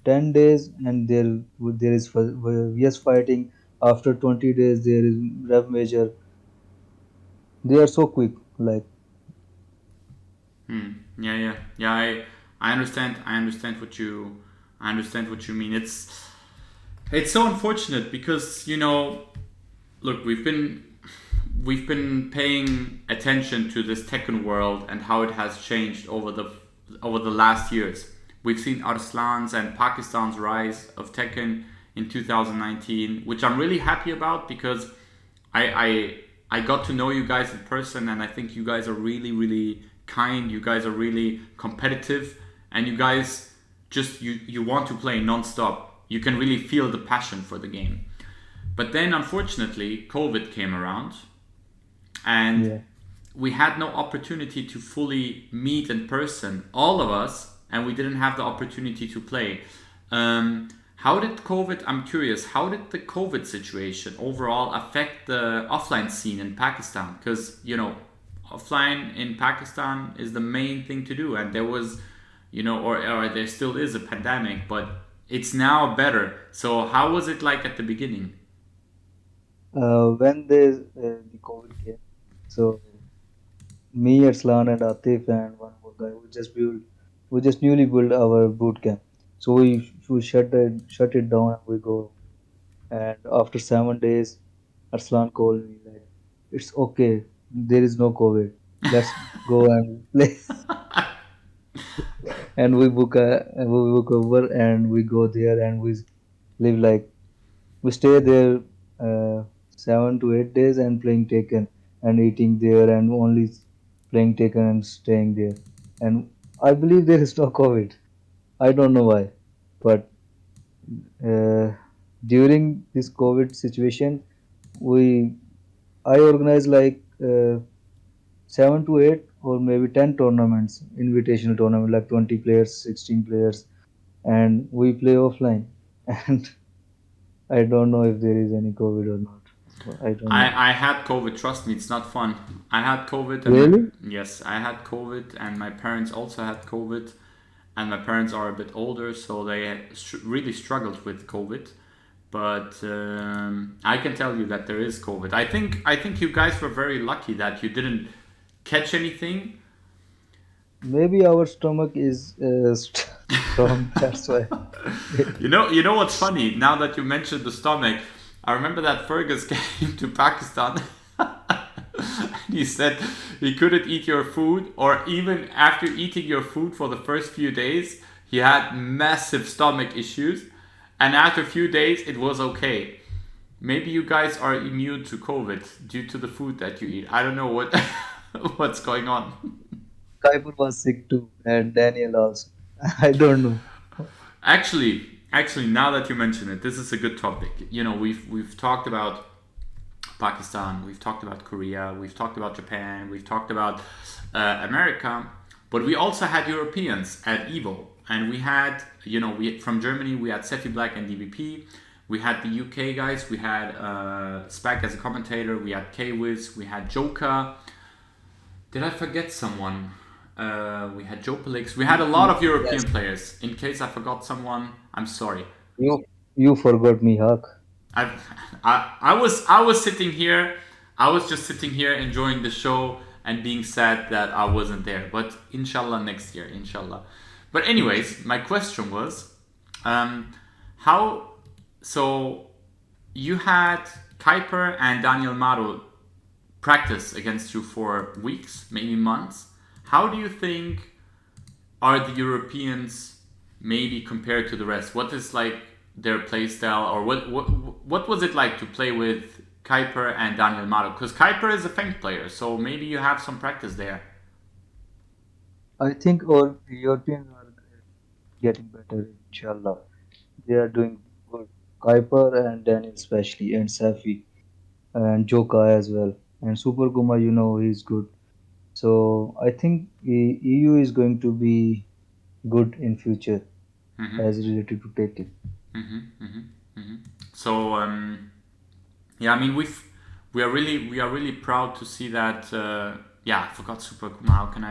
10 days, and there is VS fighting. After 20 days there is Rev Major. They are so quick. Like Hmm. Yeah. I understand. I understand what you mean. It's so unfortunate because look, we've been paying attention to this Tekken world and how it has changed over the last years. We've seen Arslan's and Pakistan's rise of Tekken in 2019, which I'm really happy about because I got to know you guys in person, and I think you guys are really kind. You guys are really competitive, and you guys you want to play non-stop. You can really feel the passion for the game. But then, unfortunately, COVID came around, and yeah, we had no opportunity to fully meet in person, all of us, and we didn't have the opportunity to play. How did COVID, I'm curious, how did the COVID situation overall affect the offline scene in Pakistan? Because, offline in Pakistan is the main thing to do, and there was, or there still is a pandemic, but it's now better. So, how was it like at the beginning? when the COVID came, so me, Arslan, and Atif, and one more guy, we just newly built our boot camp. So we shut it down, and we go. And after 7 days, Arslan called me like, "It's okay. There is no COVID. Let's go and play." And we book over, and we go there, and we live like we stay there 7 to 8 days and playing Taken and eating there and only playing Taken and staying there. And I believe there is no COVID. I don't know why, but uh, during this COVID situation, we I organized like 7 to 8 or maybe 10 tournaments, invitational tournament like 20 players, 16 players, and we play offline. And I don't know if there is any COVID or not. I don't know. I had COVID. Trust me, it's not fun. I had COVID, and my Really? yes, I had COVID, and my parents also had COVID, and my parents are a bit older, so they really struggled with COVID. But I can tell you that there is COVID. I think you guys were very lucky that you didn't catch anything. Maybe our stomach is strong. That's why. You know what's funny? Now that you mentioned the stomach, I remember that Fergus came to Pakistan. He said he couldn't eat your food, or even after eating your food for the first few days, he had massive stomach issues, and after a few days, it was okay. Maybe you guys are immune to COVID due to the food that you eat. I don't know what what's going on. Kuiper was sick too, and Daniel also. I don't know. Actually, now that you mention it, this is a good topic. We've talked about Pakistan, we've talked about Korea, we've talked about Japan, we've talked about America, but we also had Europeans at EVO, and we had, we from Germany, we had Sefi Black and DBP. We had the UK guys, we had Spec as a commentator, we had K-Wiz, we had Joker. Did I forget someone? We had Jopelix. We had a lot of European Yes. players. In case I forgot someone, I'm sorry. You forgot me, Huck. I, I was sitting here. I was just sitting here enjoying the show and being sad that I wasn't there. But inshallah next year, inshallah. But anyways, my question was, how? So you had Kuiper and Daniel Maro practice against you for weeks, maybe months. How do you think are the Europeans maybe compared to the rest? What is like their play style, or what was it like to play with Kuiper and Daniel Maro? Because Kuiper is a Feng player, so maybe you have some practice there. I think all Europeans are getting better, inshallah. They are doing good. Kuiper and Daniel especially, and Safi, and Joka as well. And Super Kuma, he's good. So I think EU is going to be good in future as related to Tekken. So yeah, I mean we are really proud to see that. Yeah, I forgot Super Akuma. How can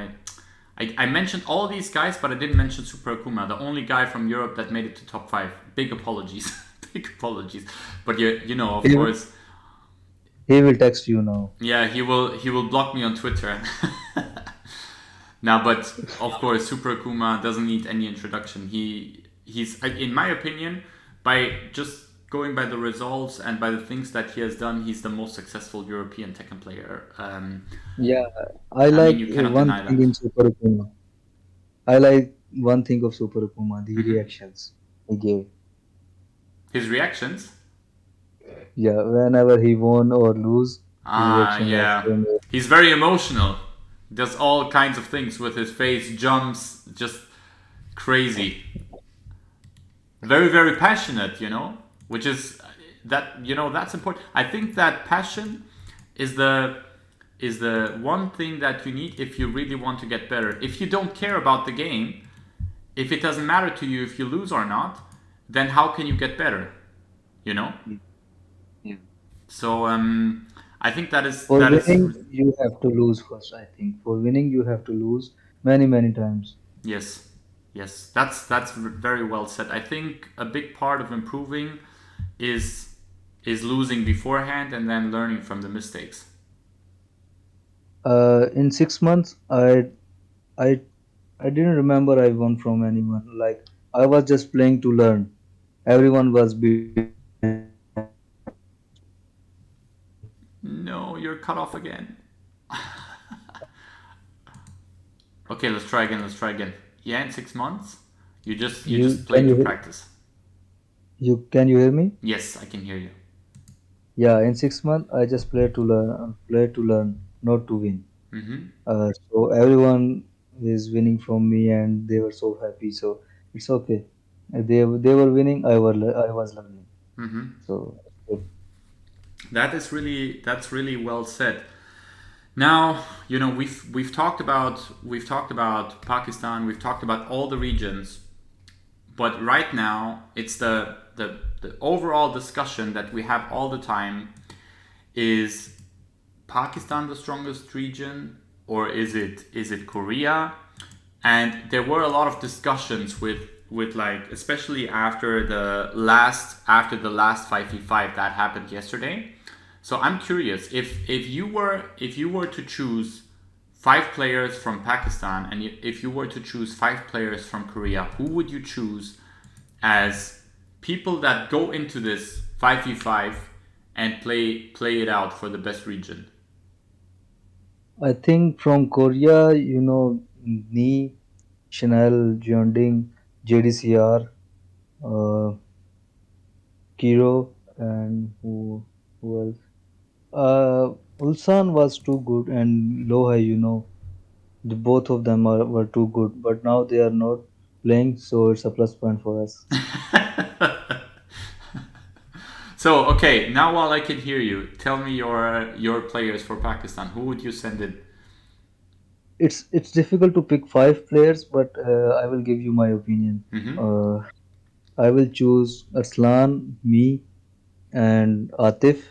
I mentioned all these guys, but I didn't mention Super Akuma, the only guy from Europe that made it to top five. Big apologies, big apologies. But of He, course, he will text you now. yeah, he will block me on Twitter. Now, but of course, Super Akuma doesn't need any introduction. He's in my opinion, by just going by the results and by the things that he has done, he's the most successful European Tekken player. Yeah, I I mean, like you cannot one deny thing that. in Super Akuma. I like one thing of Super Akuma, the reactions he gave. His reactions. Yeah, whenever he won or lose, his Ah, reaction was yeah. so nice. He's very emotional. Does all kinds of things with his face, jumps, just crazy. Very, very passionate, which is that's important. I think that passion is the one thing that you need if you really want to get better. If you don't care about the game, if it doesn't matter to you if you lose or not, then how can you get better? You know? Yeah. So I think that is For that is winning, you have to lose first, I think. For winning, you have to lose many, many times. yes. Yes, that's very well said. I think a big part of improving is losing beforehand and then learning from the mistakes. In 6 months, I, I didn't remember I won from anyone. Like I was just playing to learn. Everyone was beating me. No, you're cut off again. Okay, let's try again. Let's try again. Yeah, in 6 months, you just play Can to you practice. can you hear me? Yes, I can hear you. Yeah, in 6 months, I just play to learn, not to win. So everyone is winning from me, and they were so happy. So it's okay. They were winning. I was learning. So good. That's really well said. Now, we've talked about Pakistan, we've talked about all the regions, but right now it's the overall discussion that we have all the time is Pakistan the strongest region, or is it Korea? And there were a lot of discussions with like, especially after the last 5v5 that happened yesterday. So I'm curious if you were to choose 5 players from Pakistan, and if you were to choose 5 players from Korea, who would you choose as people that go into this 5v5 and play it out for the best region? I think from Korea, Ni, Chanel, Jeonding, JDCR, uh, Kiro, and who else? Ulsan was too good, and Lohai, the both of them were too good. But now they are not playing, so it's a plus point for us. So okay, now while I can hear you, tell me your players for Pakistan. Who would you send in? It's difficult to pick 5 players, but I will give you my opinion. Mm-hmm. Uh, I will choose Arslan, me, and Atif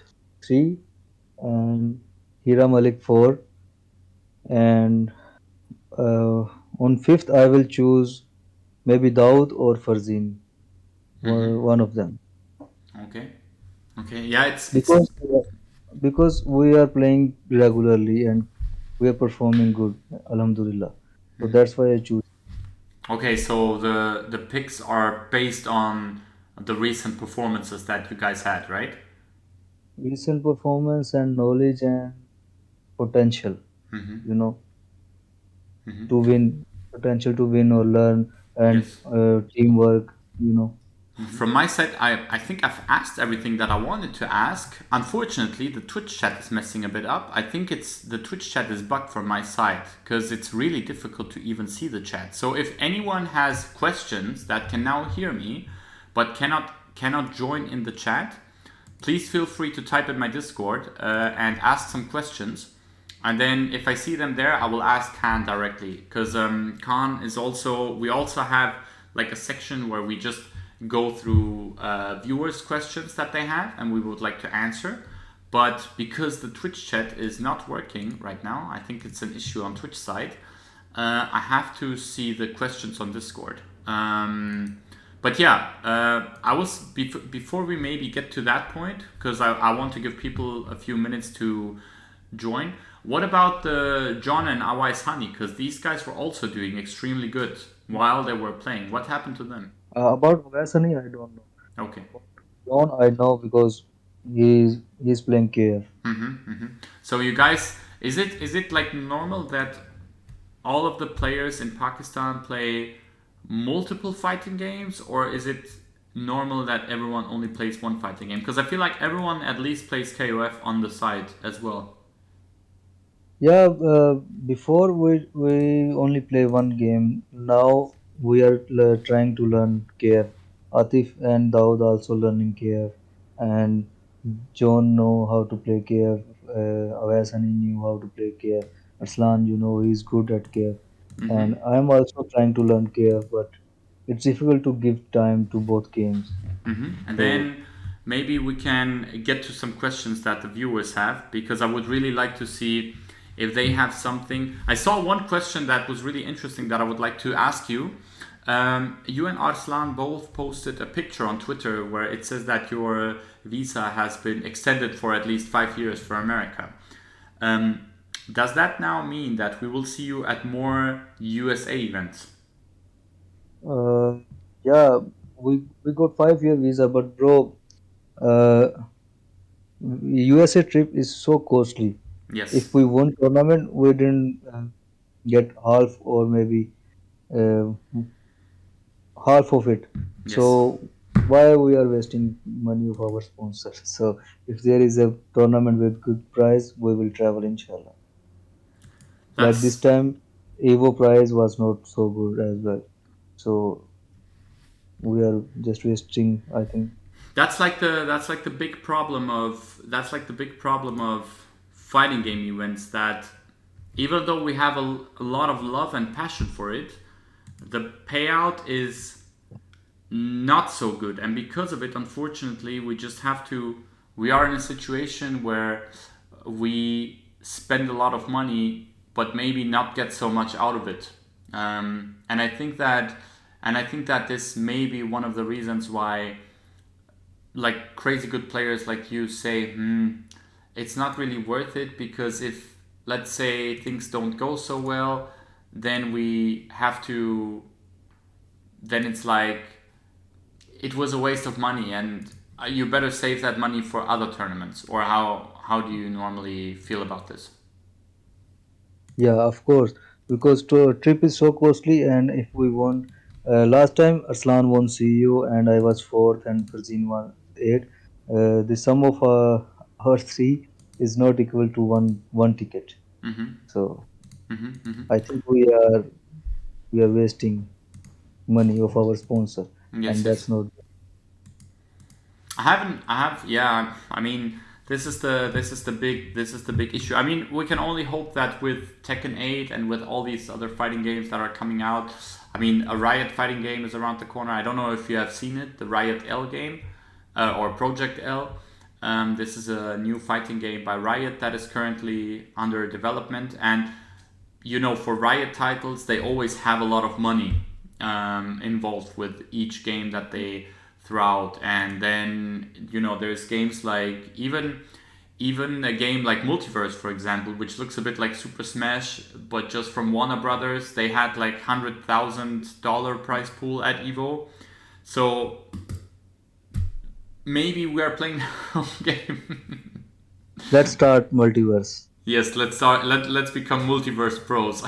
3, and Hira Malik 4, and on fifth I will choose maybe Daud or Farzin, Mm-hmm. one of them, Okay. Okay. Yeah, it's because we are playing regularly and we are performing good, Alhamdulillah. So that's why I choose. okay. So the picks are based on the recent performances that you guys had, right? Recent performance and knowledge and potential, Mm-hmm. you know, Mm-hmm. to win, potential to win or learn, and Yes. teamwork. From my side, I think I've asked everything that I wanted to ask. Unfortunately, the Twitch chat is messing a bit up. I think it's the Twitch chat is bugged from my side because it's really difficult to even see the chat. So if anyone has questions that can now hear me but cannot join in the chat, please feel free to type in my Discord and ask some questions. And then if I see them there, I will ask Khan directly because Khan is also, we also have like a section where we just go through viewers' questions that they have and we would like to answer. But because the Twitch chat is not working right now, I think it's an issue on Twitch side. I have to see the questions on Discord. But yeah, I was before we maybe get to that point because I want to give people a few minutes to join. What about the John and Awais Honey? Because these guys were also doing extremely good while they were playing. What happened to them? About Vasani, I don't know. Okay. John, I know because he's playing KF. So you guys, is it like normal that all of the players in Pakistan play multiple fighting games, or is it normal that everyone only plays one fighting game? Because I feel like everyone at least plays KOF on the side as well. Yeah, before we only play one game. Now we are trying to learn KF. Atif and Daud also learning KF, and John know how to play KF. Awais Honey knew how to play KF. Arslan, he's good at KF, and I am also trying to learn KF, but it's difficult to give time to both games. And So then maybe we can get to some questions that the viewers have because I would really like to see if they have something. I saw one question that was really interesting that I would like to ask you. You and Arslan both posted a picture on Twitter where it says that your visa has been extended for at least 5 years for America. Does that now mean that we will see you at more USA events? uh, yeah, we got 5 year visa, but bro, uh, USA trip is so costly. If Yes. we won tournament, we didn't get half or maybe uh, half of it. Yes. So why we are wasting money of our sponsors? So if there is a tournament with good prize, we will travel inshallah. Like this That's time, EVO prize was not so good as well. So we are just wasting, I think. that's like the big problem of fighting game events, that even though we have a lot of love and passion for it, the payout is not so good, and because of it, unfortunately, we are in a situation where we spend a lot of money but maybe not get so much out of it. And I think that this may be one of the reasons why like crazy good players like you say, it's not really worth it, because let's say things don't go so well, then we have to. Then it's like it was a waste of money, and you better save that money for other tournaments. Or how do you normally feel about this? Yeah, of course, because trip is so costly, and if we won, last time Arslan won CEO and I was fourth, and Farzin won eight. The sum of our three is not equal to one ticket. So I think we are wasting money of our sponsor, Yes, and yes. that's not. I haven't. I have. Yeah. I mean, this is the big issue. I mean, we can only hope that with Tekken 8 and with all these other fighting games that are coming out. I mean, a Riot fighting game is around the corner. I don't know if you have seen it, the Riot L game, or Project L. This is a new fighting game by Riot that is currently under development, and for Riot titles, they always have a lot of money involved with each game that they throw out. And then, there's games like even a game like Multiverse, for example, which looks a bit like Super Smash, but just from Warner Brothers. They had like $100,000 prize pool at EVO. So maybe we are playing the wrong game. Let's start multiverse. Yes, let's start. Let's become multiverse pros.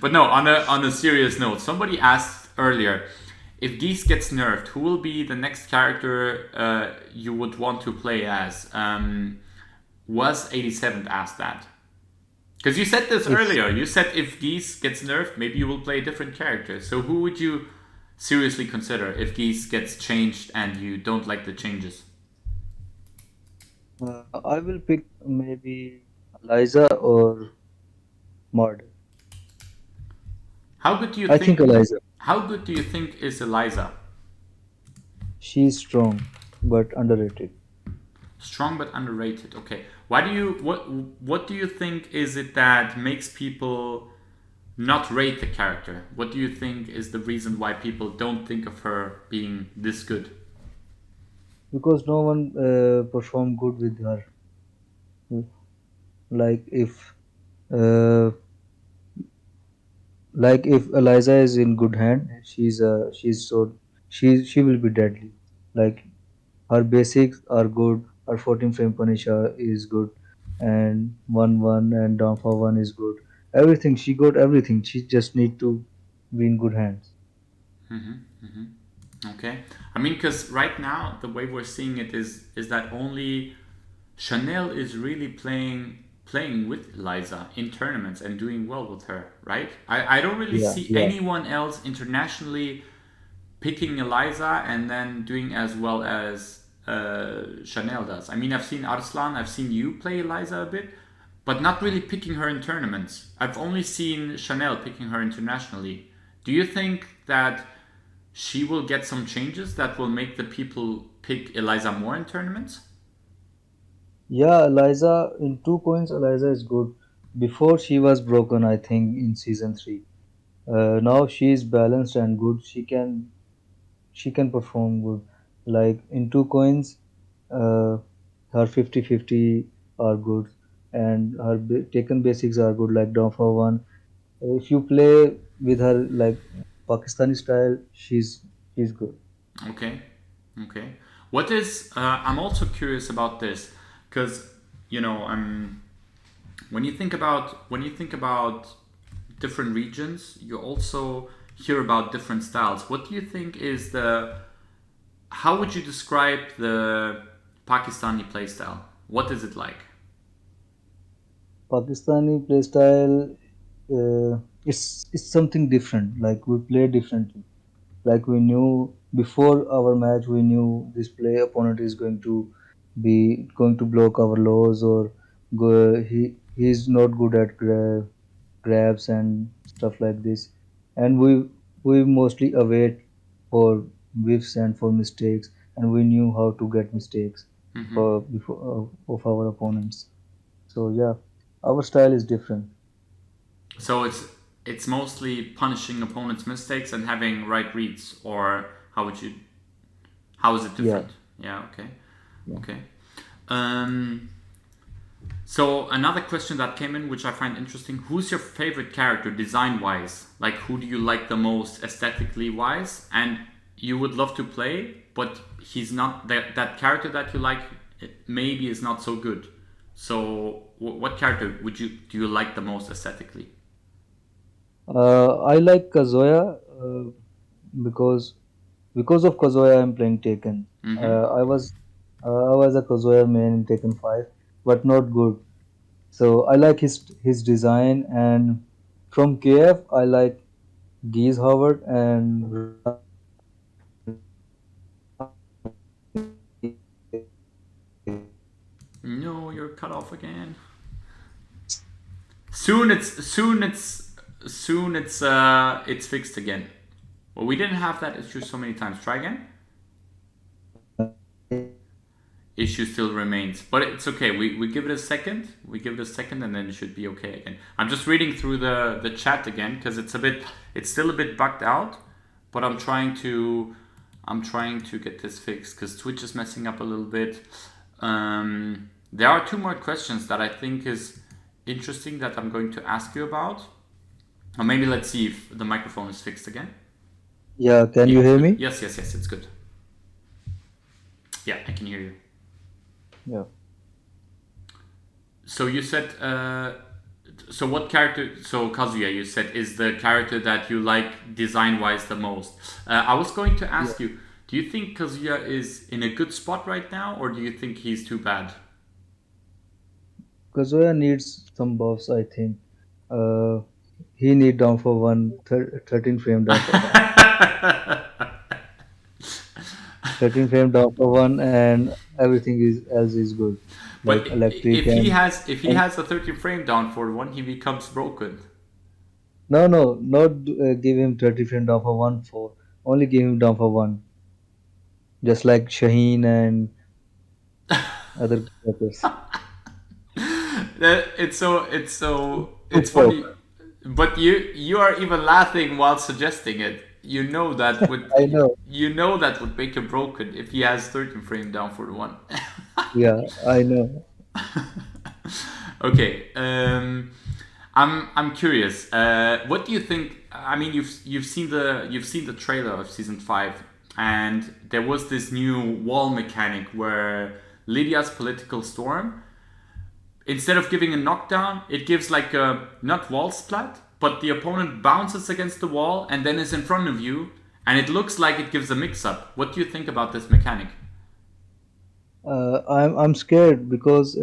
But no, on a serious note, somebody asked earlier, if Geese gets nerfed, who will be the next character you would want to play as? Was 87th asked that? Because you said this If earlier. You said if Geese gets nerfed, maybe you will play a different character. So who would you seriously consider if Geese gets changed and you don't like the changes? I will pick maybe Eliza or Mod. How good do you I think think? Eliza. How good do you think is Eliza? She's strong, but underrated. Strong but underrated. Okay. Why do you what do you think is it that makes people not rate the character? What do you think is the reason why people don't think of her being this good? Because no one performed good with her. Like if uh, if Eliza is in good hand, she will be deadly. Like her basics are good. Her 14 frame Punisher is good, and 1-1 and down for one is good. Everything she got everything. She just need to be in good hands. Okay. I mean, because right now the way we're seeing it is that only Chanel is really playing with Eliza in tournaments and doing well with her, right? I don't really Yeah, see yeah. anyone else internationally picking Eliza and then doing as well as Chanel does. I mean, I've seen Arslan, I've seen you play Eliza a bit, but not really picking her in tournaments. I've only seen Chanel picking her internationally. Do you think that she will get some changes that will make the people pick Eliza more in tournaments? Yeah, Eliza in 2 coins. Eliza is good. Before she was broken, I think in season three. Now she is balanced and good. She can perform good. Like in 2 coins, uh, her 50-50 are good, and her taken basics are good. Like down for one. If you play with her like Pakistani style, she's good. Okay, okay. What is? I'm also curious about this because when you think about different regions, you also hear about different styles. What do you think is the? How would you describe the Pakistani playstyle? What is it like? Pakistani playstyle, it's something different. Like we play differently. Like we knew before our match, we knew this play opponent is going to block our lows, or he's not good at grabs and stuff like this. And we mostly await for whiffs and for mistakes, and we knew how to get mistakes for before of our opponents. So yeah, our style is different. So it's mostly punishing opponents' mistakes and having right reads, or how would you? How is it Yeah, different? Yeah. Okay. yeah. Okay. Um. So another question that came in, which I find interesting: who's your favorite character design-wise? Like, who do you like the most aesthetically wise? And you would love to play, but he's not that character that you like. Maybe is not so good. So, what character do you like the most aesthetically? I like Kazuya because because of Kazuya I'm playing Taken. Mm-hmm. I was a Kazuya main in Taken 5, but not good. So I like his design, and from KF I like Geese Howard and No, you're cut off again. Soon it's fixed again. Well, we didn't have that issue so many times. Try again. Issue still remains, but it's okay. We give it a second. We give it a second, and then it should be okay again. I'm just reading through the chat again because it's still a bit bugged out, but I'm trying to get this fixed because Twitch is messing up a little bit. There are two more questions that I think is interesting that I'm going to ask you about. Or maybe let's see if the microphone is fixed again. Yeah, can you hear me? Yes, it's good. Yeah, I can hear you. Yeah. So you said, so what character, so Kazuya, you said, is the character that you like design-wise the most. I was going to ask you, do you think Kazuya is in a good spot right now, or do you think he's too bad? Kazuya needs some buffs, I think. He need down for 13 frame down for 13 frame down for 1, and everything is good. But Like electric if he and has a 30 frame down for one, he becomes broken. no, not give him 30 frame down for 1 4. Only give him down for 1. Just like Shaheen and other characters. It's funny, but you are even laughing while suggesting it. You know that I know. would make him broken if he has 13 frame down for one. Yeah, I know. Okay, I'm curious. What do you think? I mean, you've seen the trailer of season 5, and there was this new wall mechanic where Lydia's political storm, instead of giving a knockdown, it gives like a not wall splat, but the opponent bounces against the wall and then is in front of you, and it looks like it gives a mix-up. What do you think about this mechanic? I'm scared because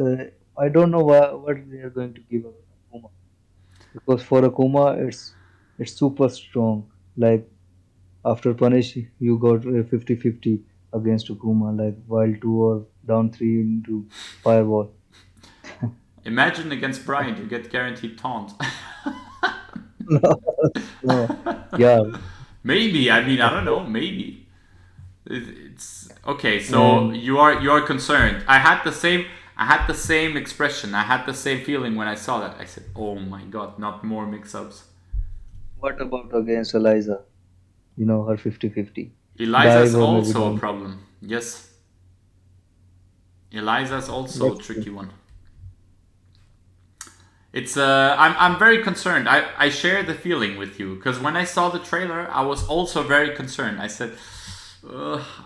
I don't know what they are going to give Akuma. Because for Akuma, it's super strong. Like after punish, you got 50-50 against Akuma. Like while 2 or down 3 into fireball. Imagine against Brian, you get guaranteed taunt. No, no. Yeah, Maybe, I mean, I don't know, maybe. It's okay, so and you are concerned. I had the same expression. I had the same feeling when I saw that. I said, "Oh my god, not more mix-ups." what about against Eliza? You know her 50-50. Eliza's Dive or maybe also a down. problem. Yes, Eliza's also a Let's see. tricky one. It's I'm very concerned. I share the feeling with you because when I saw the trailer, I was also very concerned. I said,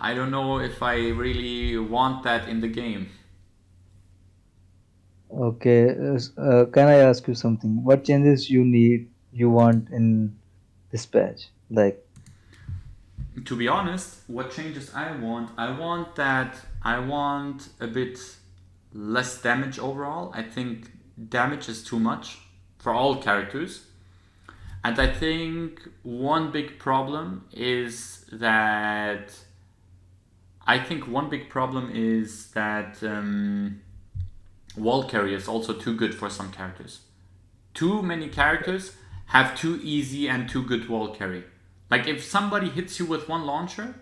I don't know if I really want that in the game. Okay, can I ask you something? What changes you want in this patch? Like, To be honest, what changes I want a bit less damage overall. I think damage is too much for all characters. And I think one big problem is that wall carry is also too good for some characters. Too many characters have too easy and too good wall carry. Like if somebody hits you with one launcher,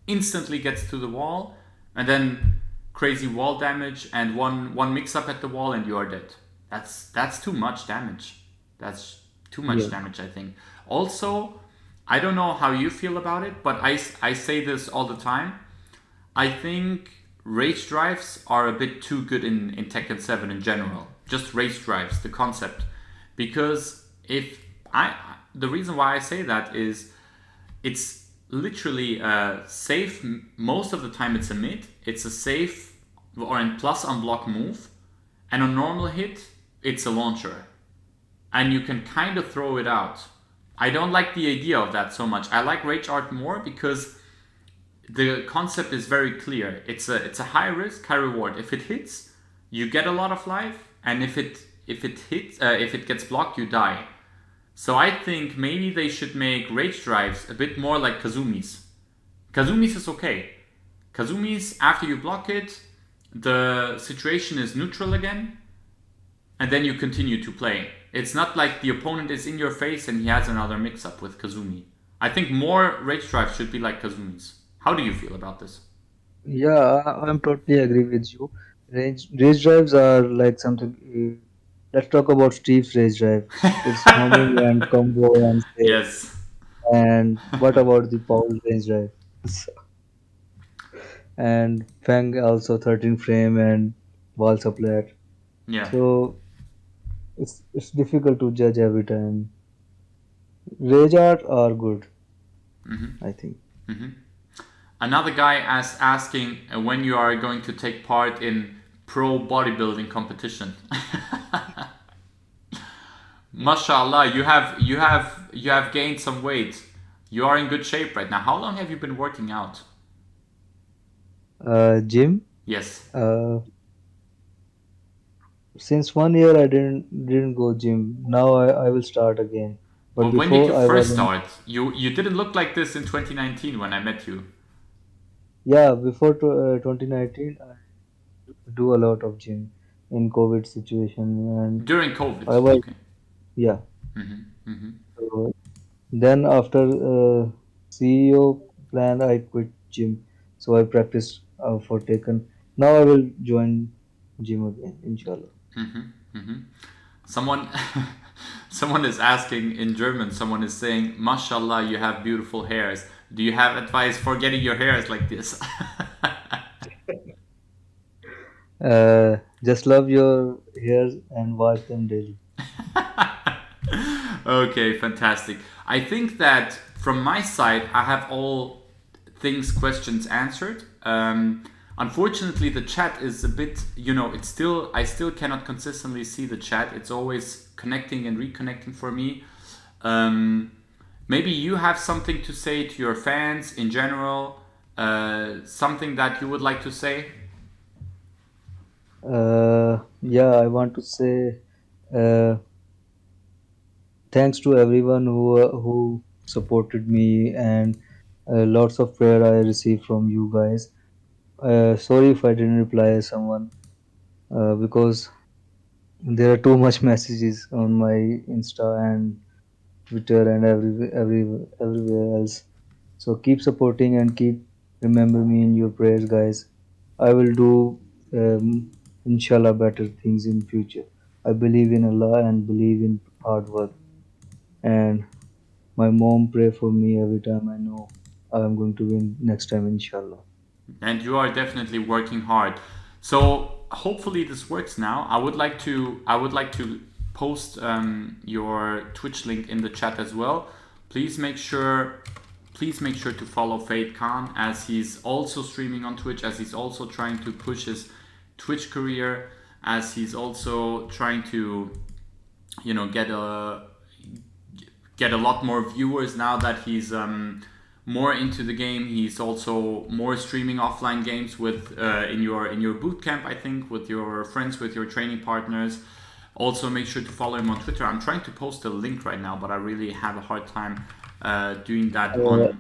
instantly gets to the wall, and then crazy wall damage and one mix up at the wall and you are dead. That's too much damage. That's too much yeah, damage, I think. Also, I don't know how you feel about it, but I say this all the time. I think rage drives are a bit too good in Tekken 7 in general. just race drives, the concept. Because if I, the reason why I say that is it's literally safe. Most of the time, it's a mid. It's a safe or in plus on block move, and on normal hit, it's a launcher, and you can kind of throw it out. I don't like the idea of that so much. I like Rage Art more because the concept is very clear. It's a high risk, high reward. If it hits, you get a lot of life, and if it gets blocked, you die. So I think maybe they should make rage drives a bit more like Kazumi's. Kazumi's is okay. Kazumi's, after you block it, the situation is neutral again, and then you continue to play. It's not like the opponent is in your face and he has another mix-up with Kazumi. I think more rage drives should be like Kazumi's. How do you feel about this? Yeah, I'm totally agree with you. Race drives are like something. Let's talk about Steve's race drive. It's homing and combo and save. Yes. And what about the Paul race drive? And Feng also 13 frame and wall supply. Yeah. So it's difficult to judge every time. Rage art are good, I think. Another guy asking when you are going to take part in pro bodybuilding competition. Mashallah, you have gained some weight. You are in good shape right now. How long have you been working out? Gym. Yes. Since 1 year I didn't go gym. Now I will start again. But Well, when did you before I first wasn't. start? You didn't look like this in 2019 when I met you. Yeah, before 2019 I do a lot of gym in COVID situation, and During COVID. I was, Okay. yeah. Mm-hmm. So then after CEO plan I quit gym. So I practiced for Taken. Now I will join gym again, inshallah. Someone someone is asking in German, someone is saying, Mashallah, you have beautiful hairs. Do you have advice for getting your hairs like this? Just love your hairs and wash them daily. Okay, fantastic. I think that from my side, I have all questions answered. Unfortunately, the chat is a bit, I still cannot consistently see the chat. It's always connecting and reconnecting for me. Maybe you have something to say to your fans in general, something that you would like to say? Yeah, I want to say uh, thanks to everyone who supported me, and lots of prayer I received from you guys. Sorry if I didn't reply someone because there are too much messages on my Insta and Twitter and everywhere else. So keep supporting and keep remember me in your prayers, guys. I will do inshallah better things in future. I believe in Allah and believe in hard work. And my mom pray for me every time. I know I'm going to win next time, inshallah. And you are definitely working hard. So hopefully this works now. I would like to post your Twitch link in the chat as well. Please make sure to follow Fade Khan, as he's also streaming on Twitch, as he's also trying to push his Twitch career, as he's also trying to get a lot more viewers now that he's more into the game. He's also more streaming offline games with in your boot camp, I think, with your friends, with your training partners. Also, make sure to follow him on Twitter. I'm trying to post a link right now, but I really have a hard time doing that Uh, on.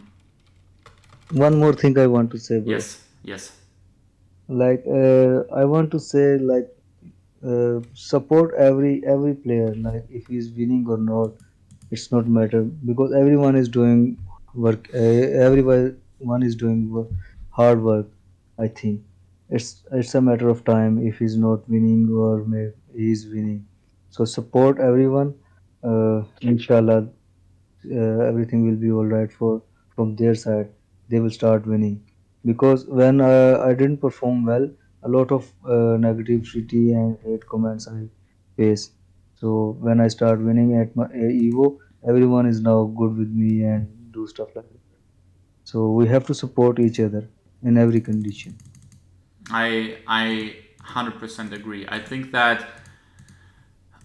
One more thing I want to say, bro. Yes. Like I want to say, like support every player. Like if he's winning or not, it's not matter because everyone is doing work. Everyone is doing hard work. I think it's a matter of time if he's not winning or he's winning. So support everyone. Inshallah, everything will be all right for from their side. They will start winning because when I didn't perform well, a lot of negativity and hate comments I pace. So when I start winning at my EVO, everyone is now good with me and do stuff like that. So we have to support each other in every condition. I 100% agree. I think that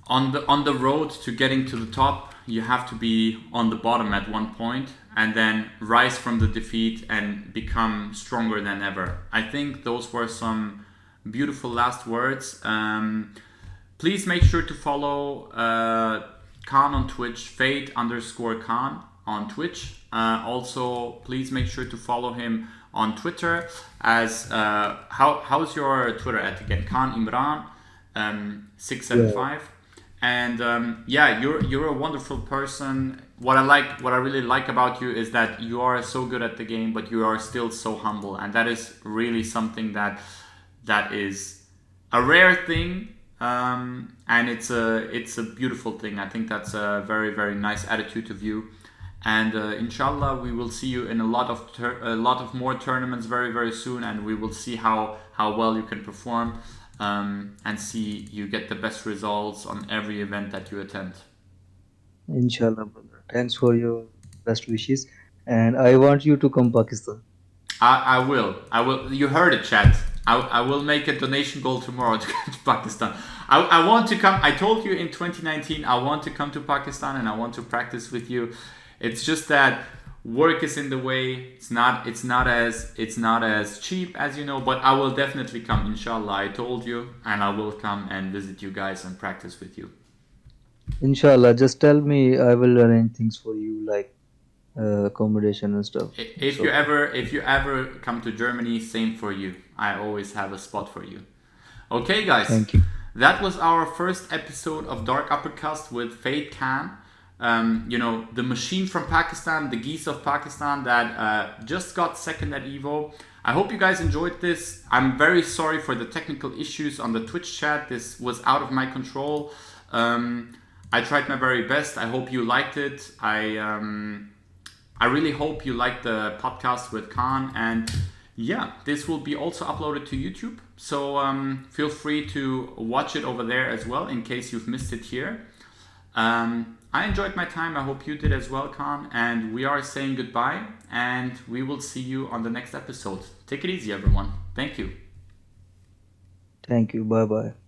on the road to getting to the top, you have to be on the bottom at one point and then rise from the defeat and become stronger than ever. I think those were some beautiful last words. Please make sure to follow Khan on Twitch, Fate_Khan on Twitch. Also, please make sure to follow him on Twitter as how's your Twitter at again? Khan Imran Yeah, 675. And yeah, you're a wonderful person. What I really like about you is that you are so good at the game, but you are still so humble, and that is really something that is a rare thing, and it's a beautiful thing. I think that's a very very nice attitude of you, and inshallah we will see you in a lot of more tournaments very very soon, and we will see how well you can perform. And see you get the best results on every event that you attend. inshallah, brother. Thanks for your best wishes, and I want you to come Pakistan. I will. I will. You heard it, chat. I will make a donation goal tomorrow to come to Pakistan. I want to come. I told you in 2019 I want to come to Pakistan and I want to practice with you. It's just that work is in the way. It's not as cheap as you know, but I will definitely come, inshallah. I told you, and I will come and visit you guys and practice with you. Inshallah, just tell me. I will arrange things for you, like accommodation and stuff. If It's you okay. ever if you ever come to Germany, same for you. I always have a spot for you. Okay, guys, Thank you. that was our first episode of Dark Uppercast with Fate Khan. The machine from Pakistan, the geese of Pakistan that just got second at EVO. I hope you guys enjoyed this. I'm very sorry for the technical issues on the Twitch chat. This was out of my control. I tried my very best. I hope you liked it. I really hope you liked the podcast with Khan, and yeah, this will be also uploaded to YouTube. So feel free to watch it over there as well in case you've missed it here. I enjoyed my time. I hope you did as well, Khan. And we are saying goodbye, and we will see you on the next episode. Take it easy, everyone. Thank you. Thank you. Bye bye.